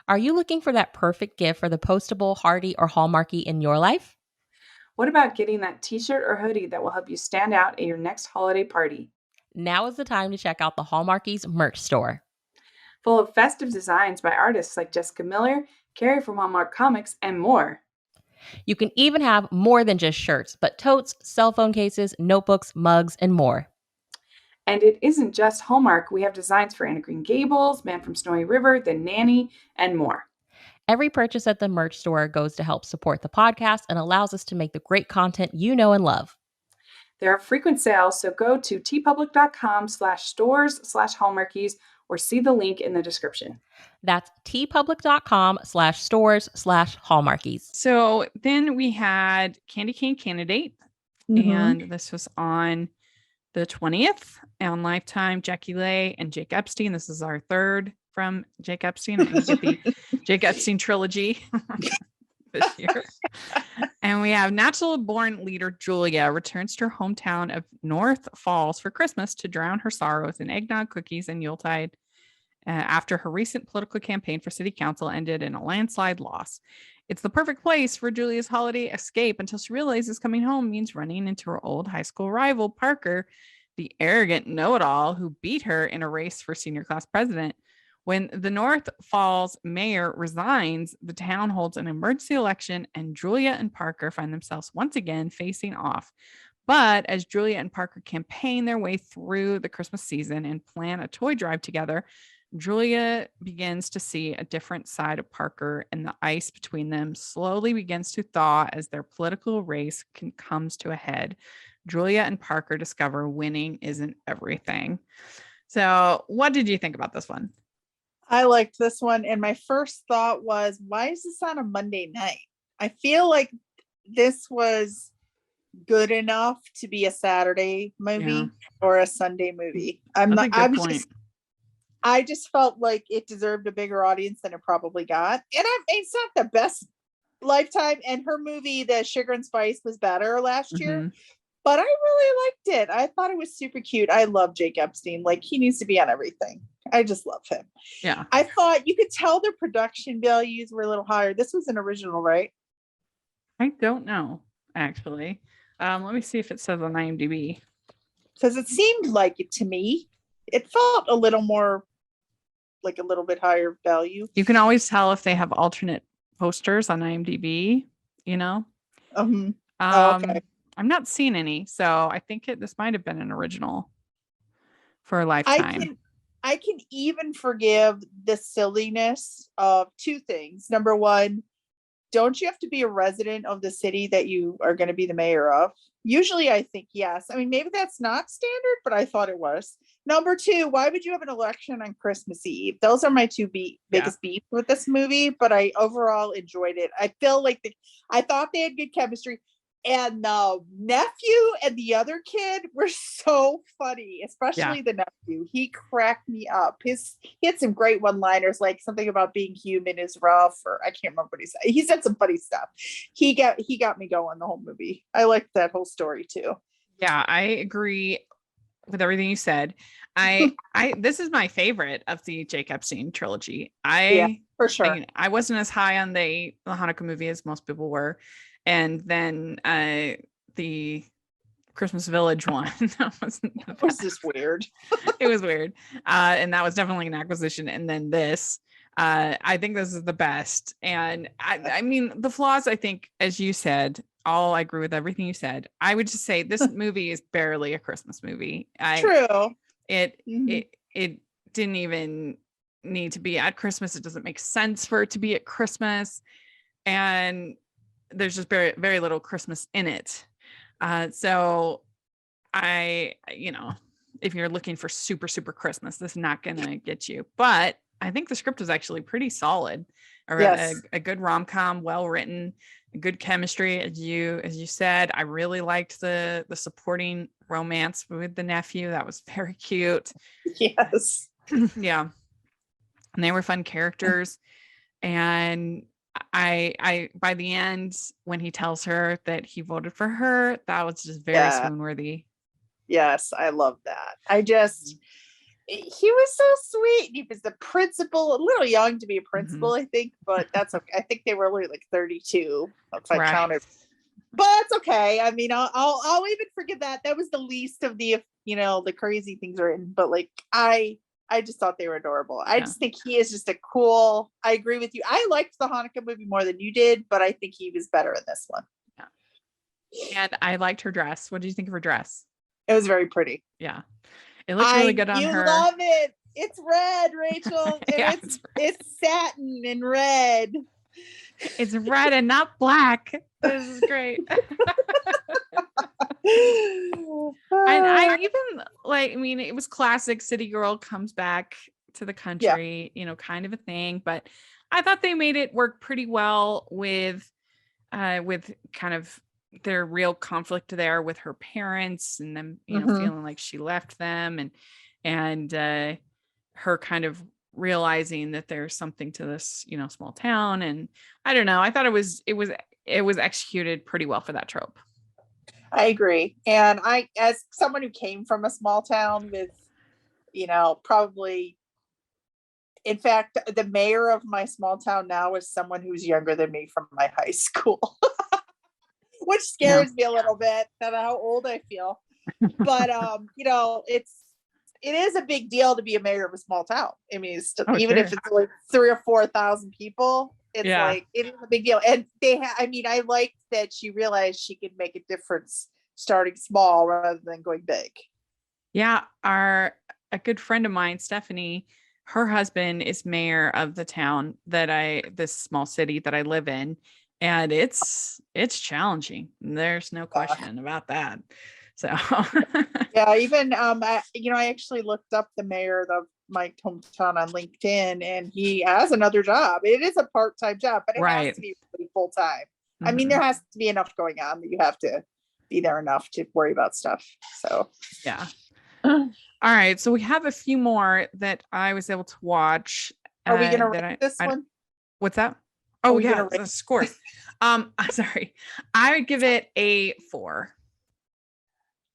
Speaker 4: Are you looking for that perfect gift for the postable, Hardy, or Hallmarky in your life?
Speaker 3: What about getting that t-shirt or hoodie that will help you stand out at your next holiday party?
Speaker 4: Now is the time to check out the Hallmarkies merch store.
Speaker 3: Full of festive designs by artists like Jessica Miller, Carrie from Hallmark Comics, and more.
Speaker 4: You can even have more than just shirts, but totes, cell phone cases, notebooks, mugs, and more.
Speaker 3: And it isn't just Hallmark. We have designs for Anna Green Gables, Man from Snowy River, The Nanny, and more.
Speaker 4: Every purchase at the merch store goes to help support the podcast and allows us to make the great content you know and love.
Speaker 3: There are frequent sales, so go to tpublic.com/stores/Hallmarkies or see the link in the description.
Speaker 4: That's tpublic.com/stores/Hallmarkies.
Speaker 1: So then we had Candy Cane Candidate, and this was on the 20th on Lifetime. Jackie Lay and Jake Epstein. This is our third from Jake Epstein. We get the Jake Epstein trilogy this year. And we have natural born leader Julia returns to her hometown of North Falls for Christmas to drown her sorrows in eggnog, cookies, and Yuletide after her recent political campaign for city council ended in a landslide loss. It's the perfect place for Julia's holiday escape until she realizes coming home means running into her old high school rival, Parker, the arrogant know-it-all who beat her in a race for senior class president. When the North Falls mayor resigns, the town holds an emergency election, and Julia and Parker find themselves once again facing off. But as Julia and Parker campaign their way through the Christmas season and plan a toy drive together, Julia begins to see a different side of Parker, and the ice between them slowly begins to thaw as their political race comes to a head. Julia and Parker discover winning isn't everything. So what did you think about this one?
Speaker 2: I liked this one, and my first thought was, why is this on a Monday night? I feel like this was good enough to be a Saturday movie or a Sunday movie. I just felt like it deserved a bigger audience than it probably got. And it's not the best Lifetime, and her movie, The Sugar and Spice, was better last year, but I really liked it. I thought it was super cute. I love Jake Epstein. Like, he needs to be on everything. I just love him.
Speaker 1: Yeah.
Speaker 2: I thought you could tell their production values were a little higher. This was an original, right?
Speaker 1: I don't know, actually. Let me see if it says on IMDb.
Speaker 2: Because it seemed like it to me. It felt a little more like a little bit higher value.
Speaker 1: You can always tell if they have alternate posters on IMDb, you know.
Speaker 2: Okay.
Speaker 1: I'm not seeing any, so I think this might have been an original for a
Speaker 2: I
Speaker 1: Lifetime.
Speaker 2: can even forgive the silliness of two things. Number one, don't you have to be a resident of the city that you are going to be the mayor of? Usually I think yes. I mean, maybe that's not standard, but I thought it was. Number two, why would you have an election on Christmas Eve? Those are my two biggest beefs with this movie, but I overall enjoyed it. I feel like I thought they had good chemistry. And the nephew and the other kid were so funny, especially the nephew. He cracked me up. He had some great one-liners, like something about being human is rough, or I can't remember what he said. He said some funny stuff. He got me going the whole movie. I liked that whole story too.
Speaker 1: Yeah, I agree with everything you said. This is my favorite of the Jake Epstein trilogy.
Speaker 2: For sure.
Speaker 1: I wasn't as high on the Hanukkah movie as most people were. And then the Christmas Village one, that
Speaker 2: was just weird.
Speaker 1: It was weird. And that was definitely an acquisition. And then this, I think this is the best. And I mean, the flaws, I think, as you said, I agree with everything you said. I would just say this movie is barely a Christmas movie.
Speaker 2: True.
Speaker 1: It didn't even need to be at Christmas. It doesn't make sense for it to be at Christmas. And there's just very, very little Christmas in it. So if you're looking for super, super Christmas, this is not going to get you. But I think the script was actually pretty solid. A good rom-com, well written, good chemistry, as you said. I really liked the supporting romance with the nephew. That was very cute.
Speaker 2: Yes.
Speaker 1: Yeah. And they were fun characters. And I by the end, when he tells her that he voted for her, that was just very swoon worthy.
Speaker 2: Yes, I love that. He was so sweet. He was the principal, a little young to be a principal, I think, but that's okay. I think they were only like 32 if I counted. But that's okay. I mean, I'll even forgive that. That was the least of the crazy things written. But like I just thought they were adorable. I just think he is just I agree with you. I liked the Hanukkah movie more than you did, but I think he was better in this one.
Speaker 1: Yeah. And I liked her dress. What did you think of her dress?
Speaker 2: It was very pretty.
Speaker 1: Yeah. It looks really good on her.
Speaker 2: You love it. It's red, Rachel. It's satin and red.
Speaker 1: It's red and not black. This is great. And I even it was classic city girl comes back to the country, kind of a thing, but I thought they made it work pretty well with kind of their real conflict there with her parents and them, feeling like she left them and her kind of realizing that there's something to this, small town. And I don't know, I thought it was executed pretty well for that trope.
Speaker 2: I agree. And as someone who came from a small town with, probably, in fact, the mayor of my small town now is someone who's younger than me from my high school, which scares me a little bit that how old I feel. But, it is a big deal to be a mayor of a small town. I mean, if it's like 3,000 or 4,000 people, it's like, it is a big deal. And I like that she realized she could make a difference starting small rather than going big. Yeah.
Speaker 1: A good friend of mine, Stephanie, her husband is mayor of the town this small city that I live in. And it's challenging. There's no question about that. So
Speaker 2: yeah, even I actually looked up the mayor of my hometown on LinkedIn, and he has another job. It is a part-time job, but it has to be really full-time. I mean, there has to be enough going on that you have to be there enough to worry about stuff. So
Speaker 1: yeah. All right, so we have a few more that I was able to watch.
Speaker 2: Are we gonna rate this one?
Speaker 1: What's that? Oh yeah, the scores. Sorry, I would give it a 4.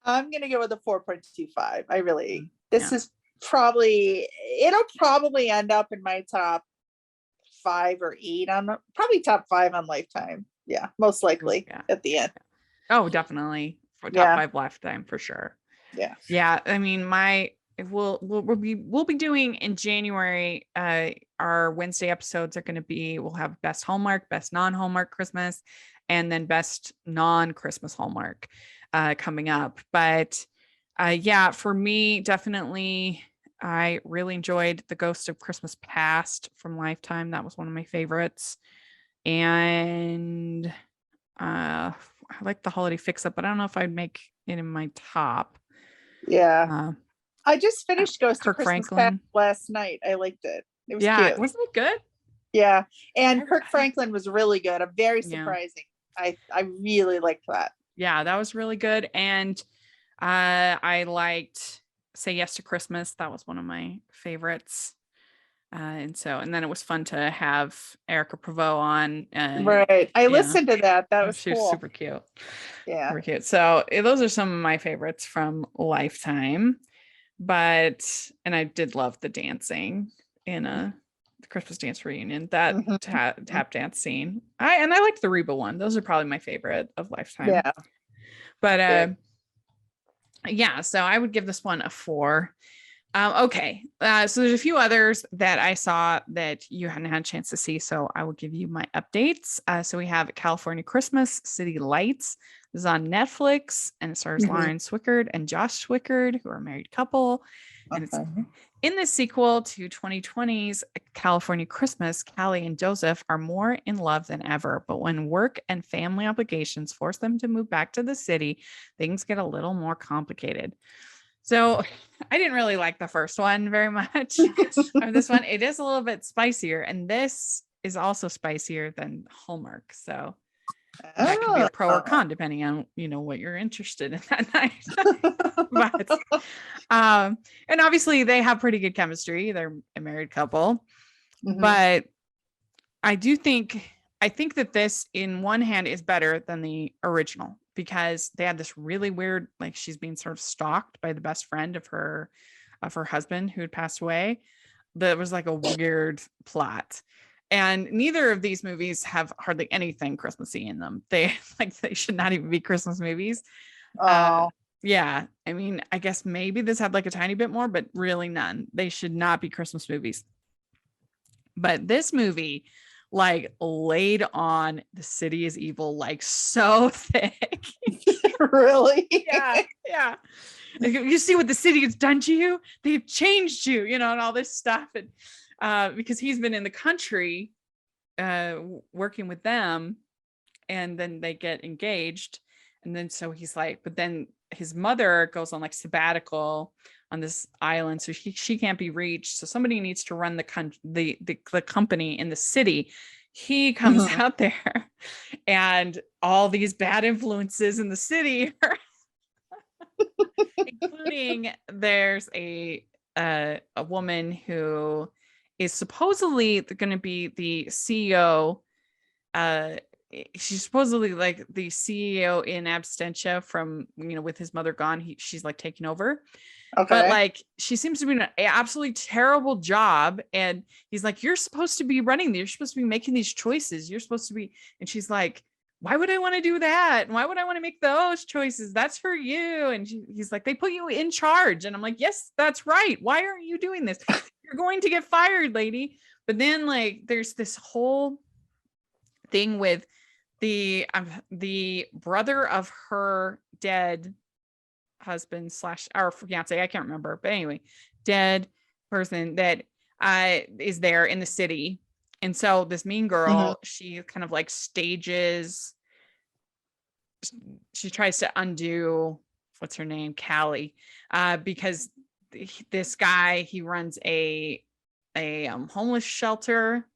Speaker 2: I'm gonna go with a 4.25. This is it'll probably end up in my top 5 or 8 probably top 5 on Lifetime. Yeah, most likely at the end.
Speaker 1: Oh, definitely for top 5 Lifetime for sure.
Speaker 2: Yeah.
Speaker 1: Yeah. I mean, we'll be doing in January. Our Wednesday episodes are going to be, we'll have best Hallmark, best non-Hallmark Christmas, and then best non-Christmas Hallmark coming up. But yeah, for me, definitely, I really enjoyed The Ghost of Christmas Past from Lifetime. That was one of my favorites. And I like The Holiday Fix-Up, but I don't know if I'd make it in my top.
Speaker 2: Yeah. I just finished Ghost
Speaker 1: Kirk
Speaker 2: of Christmas
Speaker 1: Franklin
Speaker 2: Past last night. I liked it. It was
Speaker 1: yeah,
Speaker 2: cute.
Speaker 1: wasn't it good?
Speaker 2: Yeah. And Kirk Franklin was really good. I'm very surprising. I really liked that.
Speaker 1: Yeah, that was really good. And I liked Say Yes to Christmas. That was one of my favorites. And then it was fun to have Erica Prevost on.
Speaker 2: Right. I listened to that. That was
Speaker 1: she was
Speaker 2: cool.
Speaker 1: super cute.
Speaker 2: Yeah.
Speaker 1: Super cute. So those are some of my favorites from Lifetime. And I did love the dancing in the Christmas dance reunion, that tap dance scene. I liked the Reba one. Those are probably my favorite of Lifetime.
Speaker 2: Yeah.
Speaker 1: But yeah, so I would give this one a 4. Okay. So there's a few others that I saw that you hadn't had a chance to see. So I will give you my updates. So we have California Christmas, City Lights. This is on Netflix, and it stars Lauren Swickard and Josh Swickard, who are a married couple. And it's in the sequel to 2020's California Christmas. Callie and Joseph are more in love than ever, but when work and family obligations force them to move back to the city, things get a little more complicated. So I didn't really like the first one very much. This one, it is a little bit spicier, and this is also spicier than Hallmark. So that could be a pro or con depending on, what you're interested in that night. But and obviously they have pretty good chemistry. They're a married couple. But I think that this, in one hand, is better than the original, because they had this really weird, like, she's being sort of stalked by the best friend of her husband who had passed away. That was like a weird plot. And neither of these movies have hardly anything Christmassy in them. They should not even be Christmas movies. Yeah. I mean, I guess maybe this had like a tiny bit more, but really none. They should not be Christmas movies. But this movie, like, laid on the city is evil, like, so thick.
Speaker 2: Really?
Speaker 1: Yeah. You see what the city has done to you? They've changed you, and all this stuff. And because he's been in the country working with them, and then they get engaged. And then so he's like, but then his mother goes on like sabbatical on this island, so she can't be reached. So somebody needs to run the company in the city. He comes out there, and all these bad influences in the city are including, there's a woman who is supposedly going to be the CEO. She's supposedly like the CEO in absentia from, with his mother gone. She's like taking over. Okay. But like, she seems to be doing an absolutely terrible job. And he's like, you're supposed to be running. You're supposed to be making these choices. You're supposed to be. And she's like, why would I want to do that? And why would I want to make those choices? That's for you. And he's like, they put you in charge. And I'm like, yes, that's right. Why aren't you doing this? You're going to get fired, lady. But then like, there's this whole thing with the brother of her dead husband / or fiance, I can't remember, but anyway, dead person that is there in the city. And so this mean girl, she kind of like stages, she tries to undo, what's her name, Callie, because this guy, he runs a homeless shelter,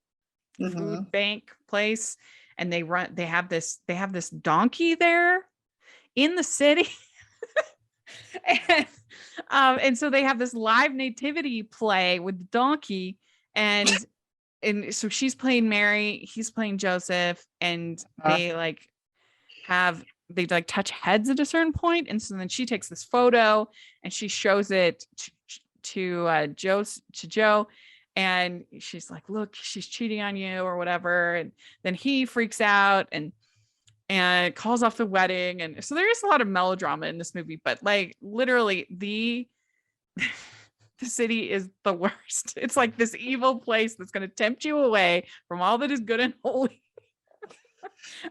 Speaker 1: food bank place, and they have this donkey there in the city. And so they have this live nativity play with the donkey, and so she's playing Mary, he's playing Joseph, and they touch heads at a certain point. And so then she takes this photo and she shows it to Joe, and she's like, look, she's cheating on you or whatever. And then he freaks out and calls off the wedding. And so there is a lot of melodrama in this movie, but like literally the city is the worst. It's like this evil place that's going to tempt you away from all that is good and holy.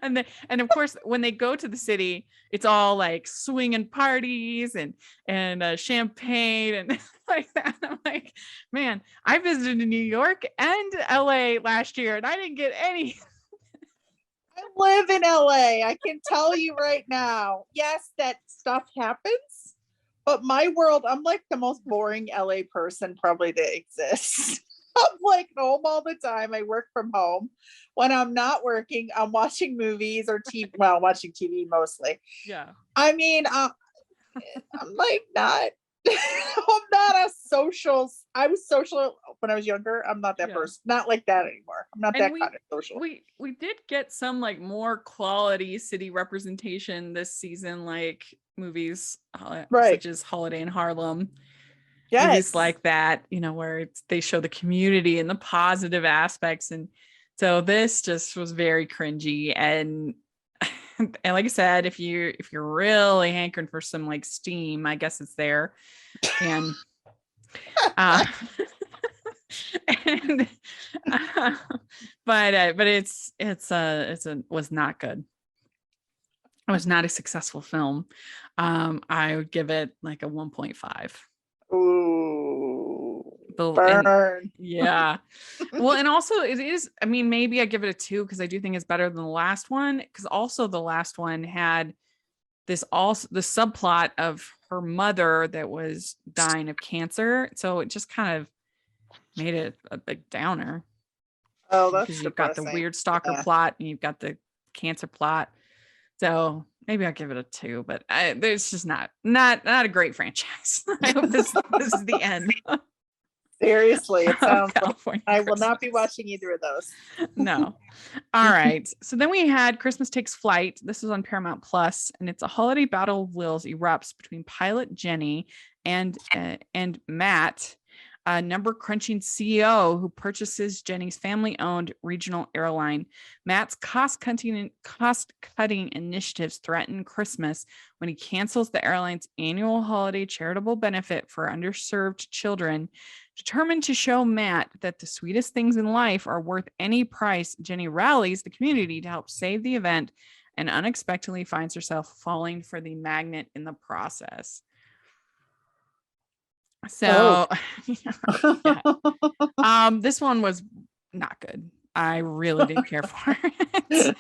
Speaker 1: And of course, when they go to the city, it's all like swinging parties and champagne and like that. I'm like, man, I visited New York and LA last year, and I didn't get any.
Speaker 2: I live in LA. I can tell you right now. Yes, that stuff happens, but my world, I'm like the most boring LA person probably that exists. I'm like home all the time. I work from home. When I'm not working, I'm watching movies or TV. Well, watching TV mostly.
Speaker 1: Yeah.
Speaker 2: I mean, I'm like not. I'm not a social. I was social when I was younger. I'm not that person. Not like that anymore. I'm not that kind of social.
Speaker 1: We did get some like more quality city representation this season, like movies such as Holiday in Harlem. Yes. Movies like that, where they show the community and the positive aspects. And so this just was very cringy. And like I said, if you're really hankering for some like steam, I guess it's there. And but it was not good. It was not a successful film. I would give it like a 1.5.
Speaker 2: Ooh, burn.
Speaker 1: Yeah. Well, and also it is, I mean, maybe I give it a 2 because I do think it's better than the last one, because also the last one had the subplot of her mother that was dying of cancer. So it just kind of made it a big downer.
Speaker 2: Oh, that's
Speaker 1: because you've got the weird stalker plot and you've got the cancer plot. So maybe I'll give it a 2, but there's just not a great franchise. I hope this is the end.
Speaker 2: Seriously, it sounds like I will not be watching either of those.
Speaker 1: No. All right. So then we had Christmas Takes Flight. This is on Paramount Plus, and it's a holiday battle of wills erupts between pilot Jenny and Matt, a number crunching CEO who purchases Jenny's family-owned regional airline. Matt's cost-cutting initiatives threaten Christmas when he cancels the airline's annual holiday charitable benefit for underserved children. Determined to show Matt that the sweetest things in life are worth any price, Jenny rallies the community to help save the event and unexpectedly finds herself falling for the magnet in the process. So, this one was not good. I really didn't care for it.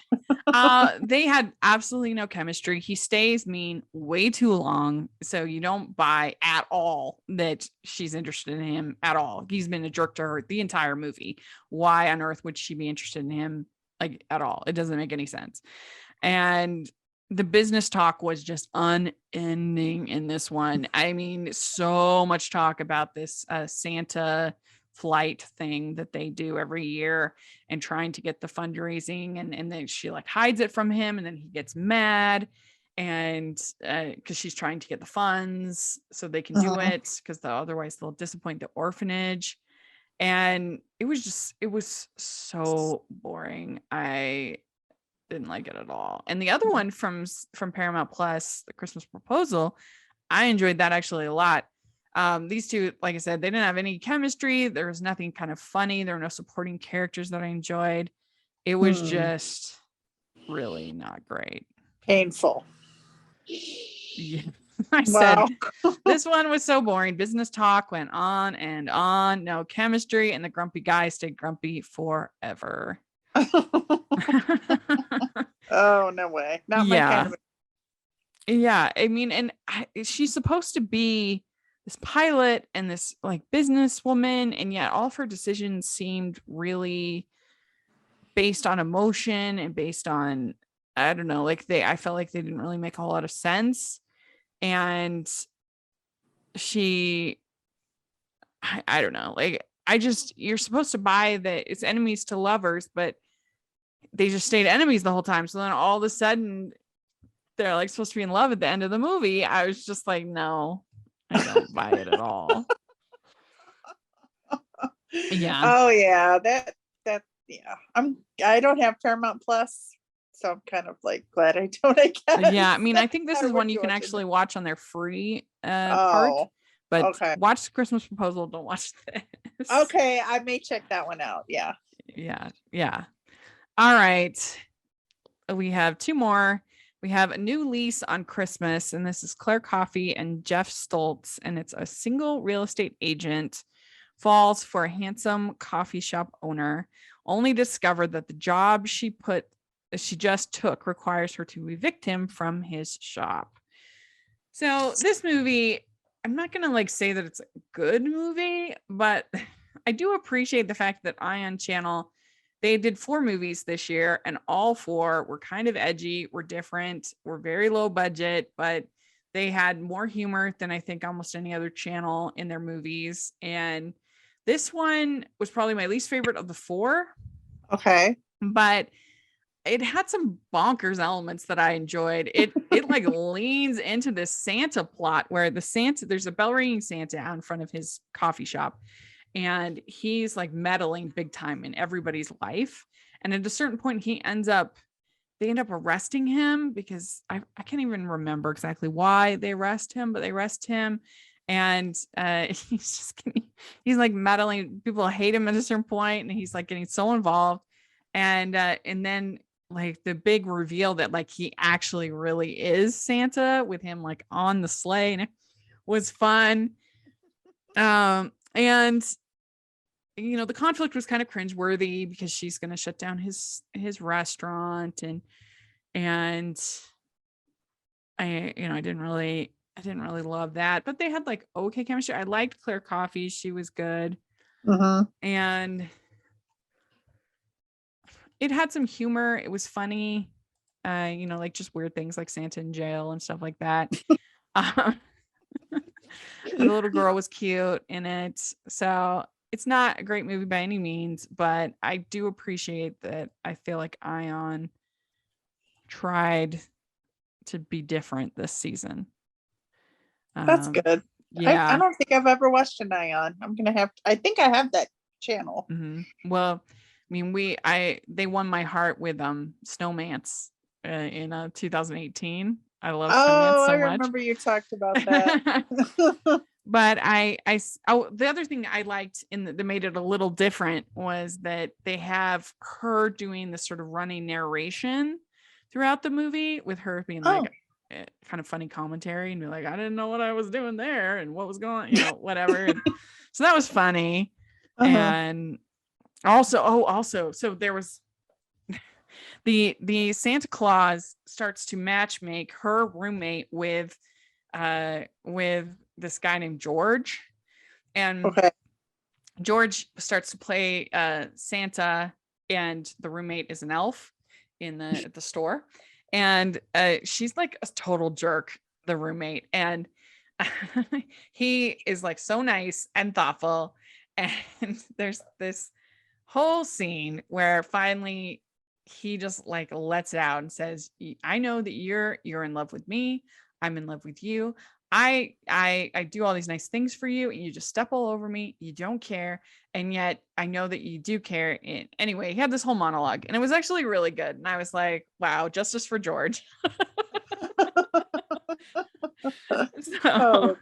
Speaker 1: They had absolutely no chemistry. He stays mean way too long, so you don't buy at all that she's interested in him at all. He's been a jerk to her the entire movie. Why on earth would she be interested in him like at all? It doesn't make any sense. And the business talk was just unending in this one. I mean, so much talk about this Santa flight thing that they do every year and trying to get the fundraising. And then she like hides it from him, and then he gets mad and because she's trying to get the funds so they can do it, because otherwise they'll disappoint the orphanage. And it was so boring. I didn't like it at all. And the other one from Paramount Plus, The Christmas Proposal, I enjoyed that actually a lot. These two, like I said, they didn't have any chemistry. There was nothing kind of funny. There were no supporting characters that I enjoyed. It was just really not great.
Speaker 2: Painful.
Speaker 1: Yeah. I said this one was so boring. Business talk went on and on. No chemistry, and the grumpy guy stayed grumpy forever.
Speaker 2: Oh, no way. Not my kind of.
Speaker 1: Yeah, I mean, and she's supposed to be this pilot and this like businesswoman, and yet all of her decisions seemed really based on emotion and based on, I don't know, like I felt like they didn't really make a whole lot of sense. And I don't know, like you're supposed to buy that it's enemies to lovers, but they just stayed enemies the whole time. So then all of a sudden they're like supposed to be in love at the end of the movie. I was just like, no, I don't buy it at all. Yeah.
Speaker 2: Oh yeah. That yeah. I don't have Paramount Plus, so I'm kind of like glad I don't, I guess.
Speaker 1: Yeah. I mean, I think this is one you can actually watch on their free part, But
Speaker 2: Okay.
Speaker 1: watch Christmas Proposal. Don't watch this.
Speaker 2: Okay, I may check that one out. Yeah.
Speaker 1: Yeah. All right. We have two more. We have A New Lease on Christmas, and this is Claire Coffey and Jeff Stoltz, and it's a single real estate agent falls for a handsome coffee shop owner, only discovered that the job she just took requires her to evict him from his shop. So this movie, I'm not gonna like say that it's a good movie, but I do appreciate the fact that Ion Channel, they did 4 movies this year, and all 4 were kind of edgy, were different, were very low budget, but they had more humor than I think almost any other channel in their movies. And this one was probably my least favorite of the 4.
Speaker 2: Okay.
Speaker 1: But it had some bonkers elements that I enjoyed. It like leans into this Santa plot where there's a bell ringing Santa out in front of his coffee shop, and he's like meddling big time in everybody's life. And at a certain point, they end up arresting him because I can't even remember exactly why they arrest him, but they arrest him. And he's like meddling. People hate him at a certain point, and he's like getting so involved. And then like the big reveal that like he actually really is Santa with him like on the sleigh, and it was fun. And the conflict was kind of cringeworthy because she's going to shut down his restaurant, and I didn't really love that, but they had like okay chemistry. I liked Claire Coffey. She was good. And it had some humor. It was funny. Like just weird things like Santa in jail and stuff like that. The little girl was cute in it. So it's not a great movie by any means, but I do appreciate that. I feel like Ion tried to be different this season.
Speaker 2: That's good.
Speaker 1: Yeah.
Speaker 2: I don't think I've ever watched an Ion. I think I have that channel.
Speaker 1: Well, I mean, they won my heart with Snowmance in 2018. I love Snowmance so much.
Speaker 2: I remember you talked about that.
Speaker 1: But the other thing I liked that made it a little different was that they have her doing this sort of running narration throughout the movie, with her being like kind of funny commentary and be like, I didn't know what I was doing there and what was going, whatever. So that was funny. And also, so there was the Santa Claus starts to matchmake her roommate with this guy named George, and George starts to play Santa, and the roommate is an elf at the store, and she's like a total jerk, the roommate, and he is like so nice and thoughtful, and there's this whole scene where finally he just like lets it out and says, I know that you're in love with me, I'm in love with you, I do all these nice things for you, and you just step all over me, you don't care, and yet I know that you do care. And anyway, he had this whole monologue, and it was actually really good, and I was like, wow, justice for George. So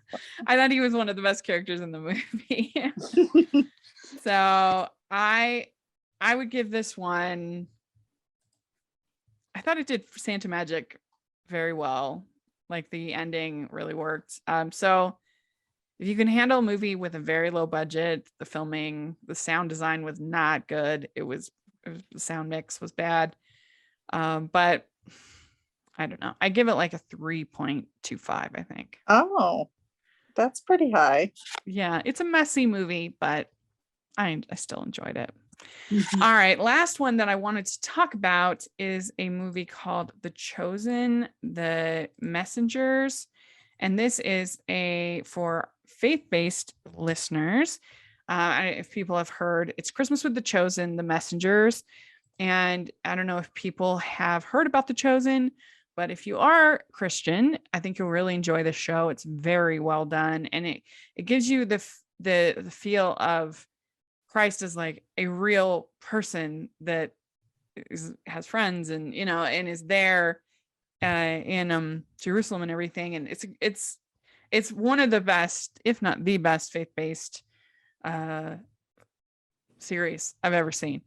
Speaker 1: I thought he was one of the best characters in the movie. So I would give this one, I thought it did Santa Magic very well. Like the ending really worked. So if you can handle a movie with a very low budget, the sound design was not good. The sound mix was bad. But I don't know. I give it like a 3.25, I think.
Speaker 2: Oh, that's pretty high.
Speaker 1: Yeah, it's a messy movie, but I still enjoyed it. All right, last one that I wanted to talk about is a movie called The Chosen, The Messengers, and this is for faith-based listeners. If people have heard, it's Christmas with The Chosen, The Messengers, and I don't know if people have heard about The Chosen, but if you are Christian, I think you'll really enjoy the show. It's very well done, and it gives you the feel of Christ is like a real person that has friends and and is there in Jerusalem and everything, and it's one of the best, if not the best, faith-based series I've ever seen.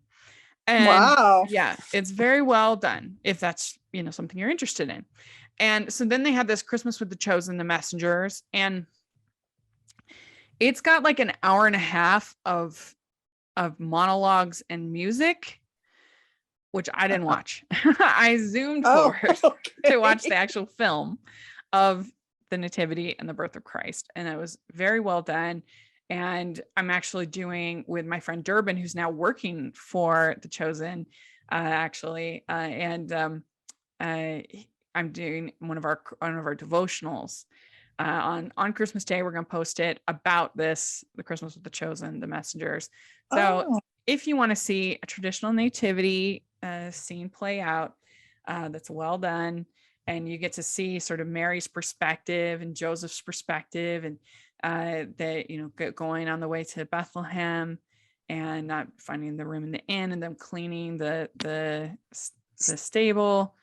Speaker 1: And
Speaker 2: wow.
Speaker 1: yeah, it's very well done if that's, something you're interested in. And so then they had this Christmas with the Chosen, the Messengers, and it's got like an hour and a half of monologues and music, which I didn't watch. I zoomed forward to watch the actual film of the Nativity and the birth of Christ. And it was very well done. And I'm actually doing with my friend Durbin, who's now working for The Chosen, I'm doing one of our devotionals on Christmas Day. We're going to post it about the Christmas with the Chosen, the Messengers. So if you want to see a traditional nativity scene play out, that's well done, and you get to see sort of Mary's perspective and Joseph's perspective, and going on the way to Bethlehem and not finding the room in the inn, and them cleaning the stable,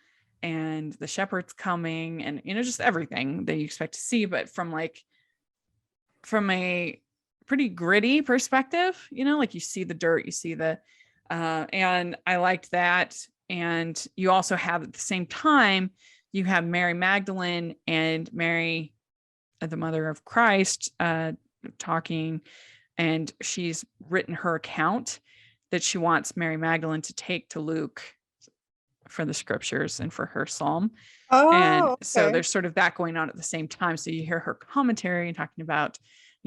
Speaker 1: and the shepherds coming, and just everything that you expect to see, but from a pretty gritty perspective, like you see the dirt, you see the and I liked that. And you also have, at the same time, you have Mary Magdalene and Mary, the mother of Christ, talking, and she's written her account that she wants Mary Magdalene to take to Luke for the scriptures and for her psalm. So there's sort of that going on at the same time. So you hear her commentary and talking about,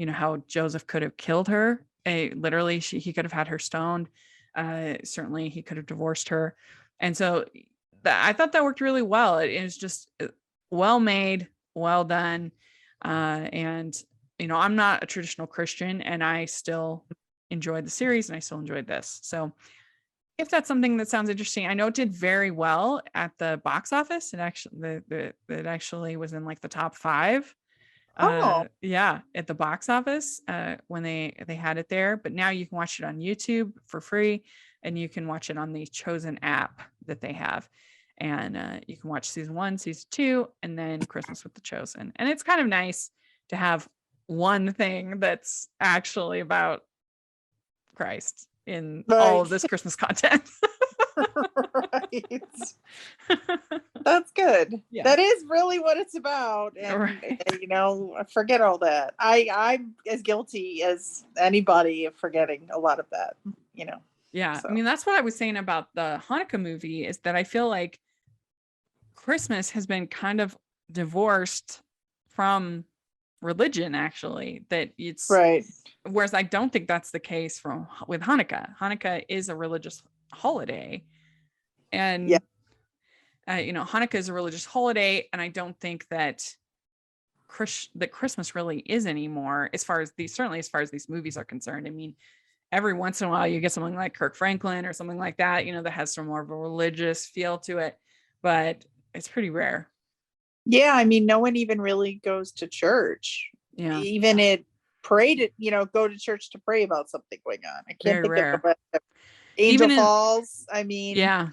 Speaker 1: how Joseph could have killed her. Literally, he could have had her stoned. Certainly he could have divorced her. And so I thought that worked really well. It was just well made, well done. And I'm not a traditional Christian, and I still enjoyed the series, and I still enjoyed this. So if that's something that sounds interesting, I know it did very well at the box office. It actually was in like the top 5. At the box office when they had it there. But now you can watch it on YouTube for free, and you can watch it on the Chosen app that they have. And you can watch season 1, season 2, and then Christmas with the Chosen. And it's kind of nice to have one thing that's actually about Christ in all of this Christmas content.
Speaker 2: Right. That's good. Yeah. That is really what it's about. And forget all that. I'm as guilty as anybody of forgetting a lot of that,
Speaker 1: Yeah.
Speaker 2: So.
Speaker 1: I mean, that's what I was saying about the Hanukkah movie, is that I feel like Christmas has been kind of divorced from religion, actually, that it's
Speaker 2: right.
Speaker 1: Whereas I don't think that's the case with Hanukkah. Hanukkah is a religious holiday, and Hanukkah is a religious holiday, and I don't think that Christmas really is anymore, as far as these movies are concerned. I mean, every once in a while you get something like Kirk Franklin or something like that, that has some more of a religious feel to it, but it's pretty rare.
Speaker 2: Yeah, I mean, no one even really goes to church.
Speaker 1: Yeah,
Speaker 2: even it pray to go to church to pray about something going on. I can't think of Angel Falls. I mean,
Speaker 1: yeah,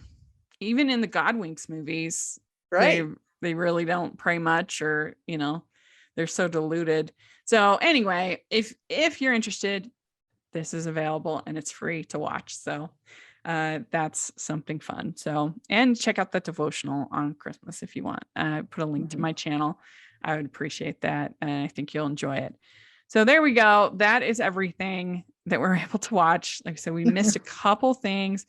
Speaker 1: even in the Godwinks movies,
Speaker 2: right?
Speaker 1: They really don't pray much, or they're so diluted. So anyway, if you're interested, this is available and it's free to watch. So that's something fun. So, and check out the devotional on Christmas if you want. Put a link to my channel. I would appreciate that, and I think you'll enjoy it. So there we go. That is everything that we're able to watch. Like I said, we missed a couple things.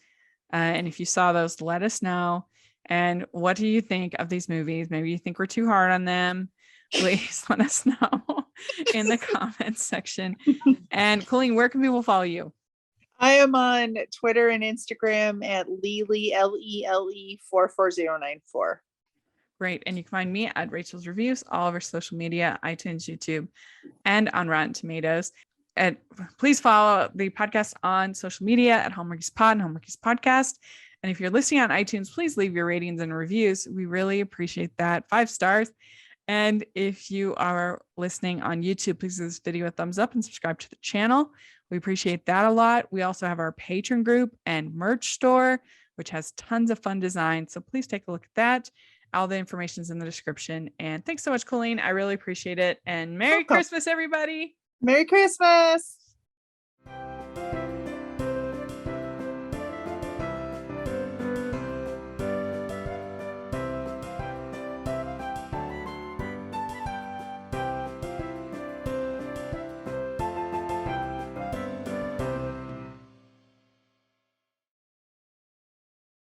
Speaker 1: And if you saw those, let us know. And what do you think of these movies? Maybe you think we're too hard on them. Please let us know in the comments section. And Colleen, where can people follow you?
Speaker 2: I am on Twitter and Instagram at Lele, LELE 44094.
Speaker 1: Great. And you can find me at Rachel's Reviews, all of our social media, iTunes, YouTube, and on Rotten Tomatoes. And please follow the podcast on social media at Hallmarkies Pod and Hallmarkies Podcast. And if you're listening on iTunes, please leave your ratings and reviews. We really appreciate that. 5 stars. And if you are listening on YouTube, please give this video a thumbs up and subscribe to the channel. We appreciate that a lot. We also have our Patreon group and merch store, which has tons of fun designs. So please take a look at that. All the information's in the description. And thanks so much, Colleen. I really appreciate it. And Merry Christmas, everybody.
Speaker 2: Merry Christmas.